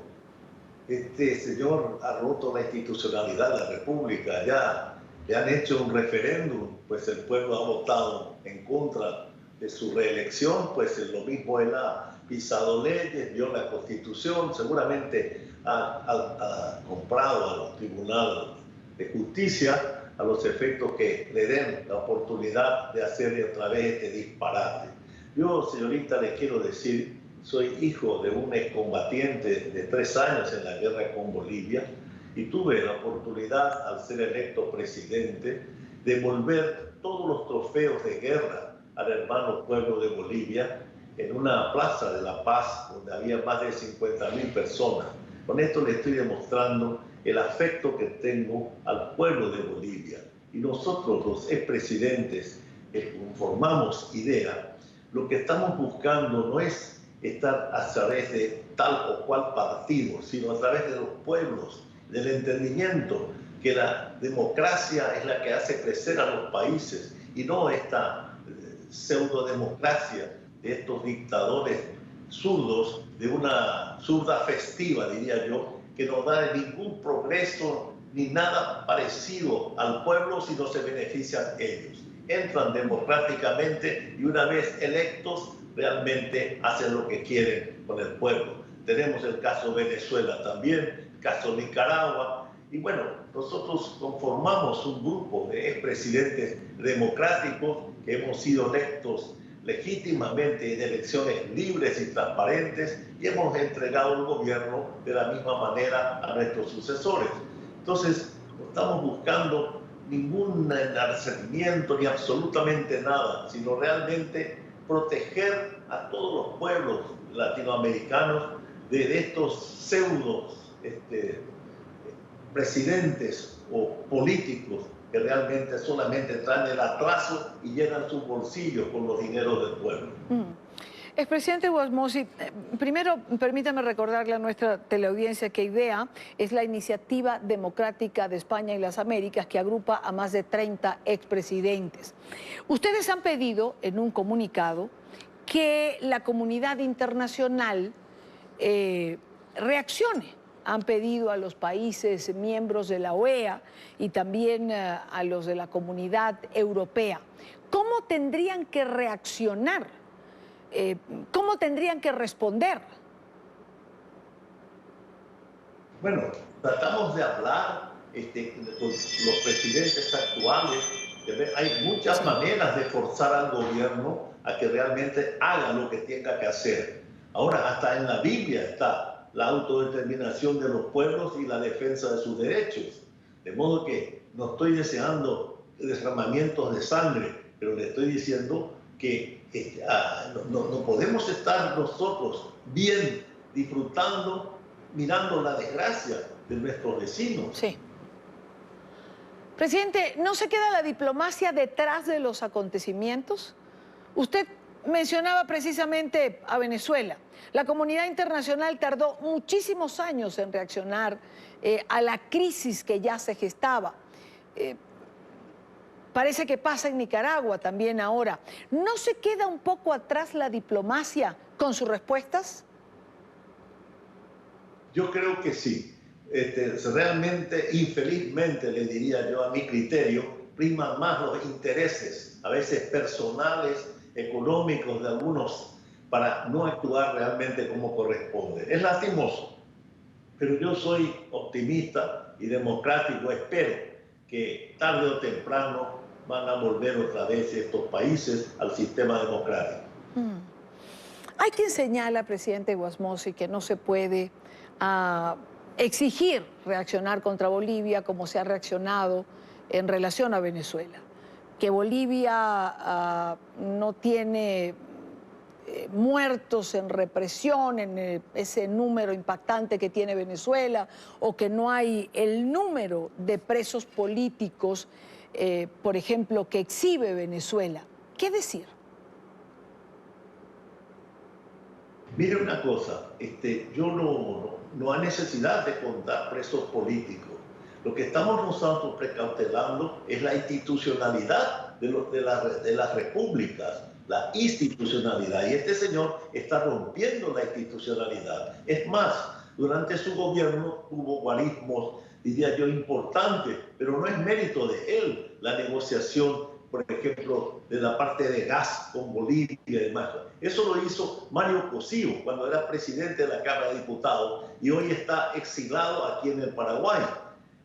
este señor ha roto la institucionalidad de la República, ya le han hecho un referéndum, pues el pueblo ha votado en contra de su reelección, pues lo mismo él ha pisado leyes, viola la Constitución, seguramente ha comprado a los tribunales de justicia a los efectos que le den la oportunidad de hacer otra vez este disparate. Yo, señorita, le quiero decir, soy hijo de un excombatiente de 3 años en la guerra con Bolivia y tuve la oportunidad, al ser electo presidente, de devolver todos los trofeos de guerra al hermano pueblo de Bolivia en una plaza de La Paz donde había más de 50.000 personas. Con esto le estoy demostrando el afecto que tengo al pueblo de Bolivia. Y nosotros, los expresidentes que conformamos IDEA, lo que estamos buscando no es estar a través de tal o cual partido, sino a través de los pueblos, del entendimiento que la democracia es la que hace crecer a los países y no esta pseudodemocracia de estos dictadores zurdos, de una zurda festiva, diría yo, que no da ningún progreso ni nada parecido al pueblo si no se benefician ellos. Entran democráticamente y una vez electos realmente hacen lo que quieren con el pueblo. Tenemos el caso Venezuela también, el caso Nicaragua, y bueno, nosotros conformamos un grupo de expresidentes democráticos que hemos sido electos legítimamente en elecciones libres y transparentes y hemos entregado el gobierno de la misma manera a nuestros sucesores. Entonces, no estamos buscando ningún enarcecimiento ni absolutamente nada, sino realmente proteger a todos los pueblos latinoamericanos de estos pseudos presidentes o políticos que realmente solamente traen el atraso y llenan sus bolsillos con los dineros del pueblo. Expresidente Wasmosy, primero permítame recordarle a nuestra teleaudiencia que IDEA es la Iniciativa Democrática de España y las Américas que agrupa a más de 30 expresidentes. Ustedes han pedido en un comunicado que la comunidad internacional reaccione. Han pedido a los países miembros de la OEA y también a los de la Comunidad Europea. ¿Cómo tendrían que reaccionar? ¿Cómo tendrían que responder? Bueno, tratamos de hablar con los presidentes actuales. Hay muchas maneras de forzar al gobierno a que realmente haga lo que tenga que hacer. Ahora, hasta en la Biblia está la autodeterminación de los pueblos y la defensa de sus derechos. De modo que no estoy deseando derramamientos de sangre, pero le estoy diciendo que no podemos estar nosotros bien disfrutando, mirando la desgracia de nuestros vecinos. Sí. Presidente, ¿no se queda la diplomacia detrás de los acontecimientos? Usted mencionaba precisamente a Venezuela. La comunidad internacional tardó muchísimos años en reaccionar a la crisis que ya se gestaba. Parece que pasa en Nicaragua también ahora. ¿No se queda un poco atrás la diplomacia con sus respuestas? Yo creo que sí. Realmente, infelizmente, le diría yo a mi criterio, priman más los intereses, a veces personales, económicos de algunos, para no actuar realmente como corresponde. Es lastimoso, pero yo soy optimista y democrático. Espero que tarde o temprano van a volver otra vez estos países al sistema democrático. Hay quien señala, presidente Wasmosy, que no se puede exigir reaccionar contra Bolivia como se ha reaccionado en relación a Venezuela. Que Bolivia no tiene muertos en represión, en ese número impactante que tiene Venezuela, o que no hay el número de presos políticos, por ejemplo, que exhibe Venezuela. ¿Qué decir? Mire una cosa, no hay necesidad de contar presos políticos. Lo que estamos nosotros precautelando es la institucionalidad de las repúblicas, la institucionalidad. Y este señor está rompiendo la institucionalidad. Es más, durante su gobierno hubo guarismos, diría yo, importantes, pero no es mérito de él la negociación, por ejemplo, de la parte de gas con Bolivia y demás. Eso lo hizo Mario Cosío cuando era presidente de la Cámara de Diputados y hoy está exilado aquí en el Paraguay,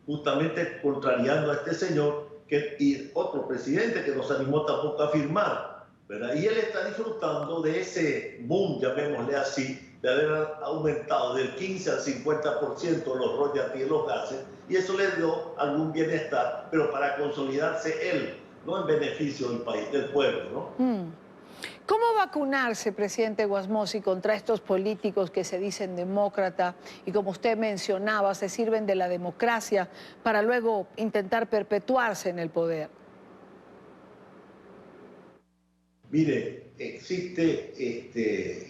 justamente contrariando a este señor y otro presidente que nos animó tampoco a firmar, ¿verdad? Y él está disfrutando de ese boom, llamémosle así, de haber aumentado del 15 al 50% los royalties y los gases, y eso le dio algún bienestar, pero para consolidarse él, no en beneficio del país, del pueblo, ¿no? ¿Cómo vacunarse, presidente Wasmosy, contra estos políticos que se dicen demócratas y, como usted mencionaba, se sirven de la democracia para luego intentar perpetuarse en el poder? Mire, existe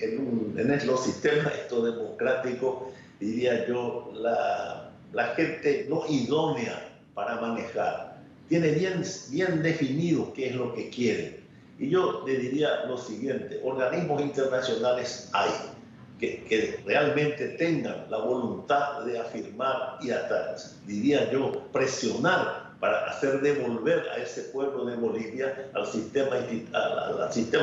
en los sistemas democráticos, diría yo, la gente no idónea para manejar. Tiene bien definido qué es lo que quiere. Y yo le diría lo siguiente: organismos internacionales hay que realmente tengan la voluntad de afirmar y hasta, diría yo, presionar para hacer devolver a ese pueblo de Bolivia al sistema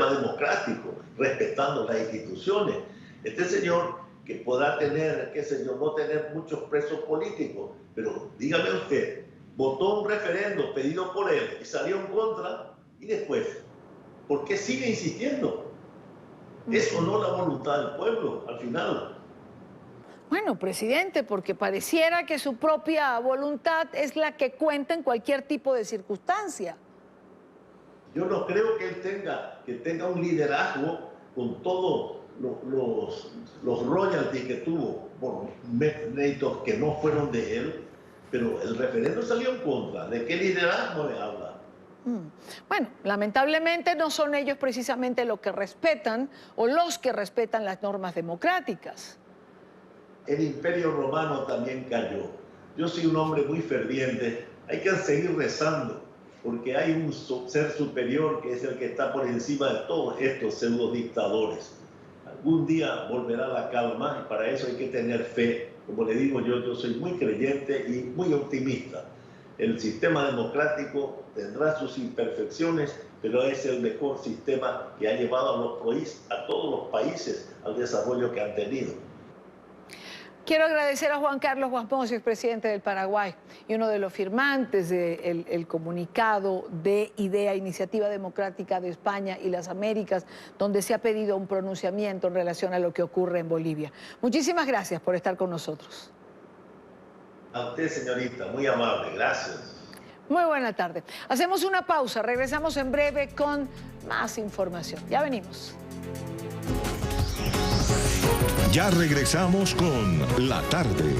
democrático, respetando las instituciones. Este señor, que podrá tener, qué sé yo, no tener muchos presos políticos, pero dígame usted, votó un referendo pedido por él y salió en contra, y después, ¿por qué sigue insistiendo? ¿Es o no la voluntad del pueblo al final? Bueno, presidente, porque pareciera que su propia voluntad es la que cuenta en cualquier tipo de circunstancia. Yo no creo que él tenga un liderazgo con todos los royalties que tuvo por méritos que no fueron de él, pero el referendo salió en contra. ¿De qué liderazgo le habla? Bueno, lamentablemente no son ellos precisamente los que respetan las normas democráticas. El Imperio Romano también cayó. Yo soy un hombre muy ferviente. Hay que seguir rezando, porque hay un ser superior que es el que está por encima de todos estos pseudo dictadores. Algún día volverá la calma y para eso hay que tener fe. Como le digo yo soy muy creyente y muy optimista. El sistema democrático tendrá sus imperfecciones, pero es el mejor sistema que ha llevado a todos los países al desarrollo que han tenido. Quiero agradecer a Juan Carlos Guasmos, expresidente del Paraguay y uno de los firmantes del comunicado de IDEA, Iniciativa Democrática de España y las Américas, donde se ha pedido un pronunciamiento en relación a lo que ocurre en Bolivia. Muchísimas gracias por estar con nosotros. A usted, señorita, muy amable, gracias. Muy buena tarde. Hacemos una pausa, regresamos en breve con más información. Ya venimos. Ya regresamos con La Tarde.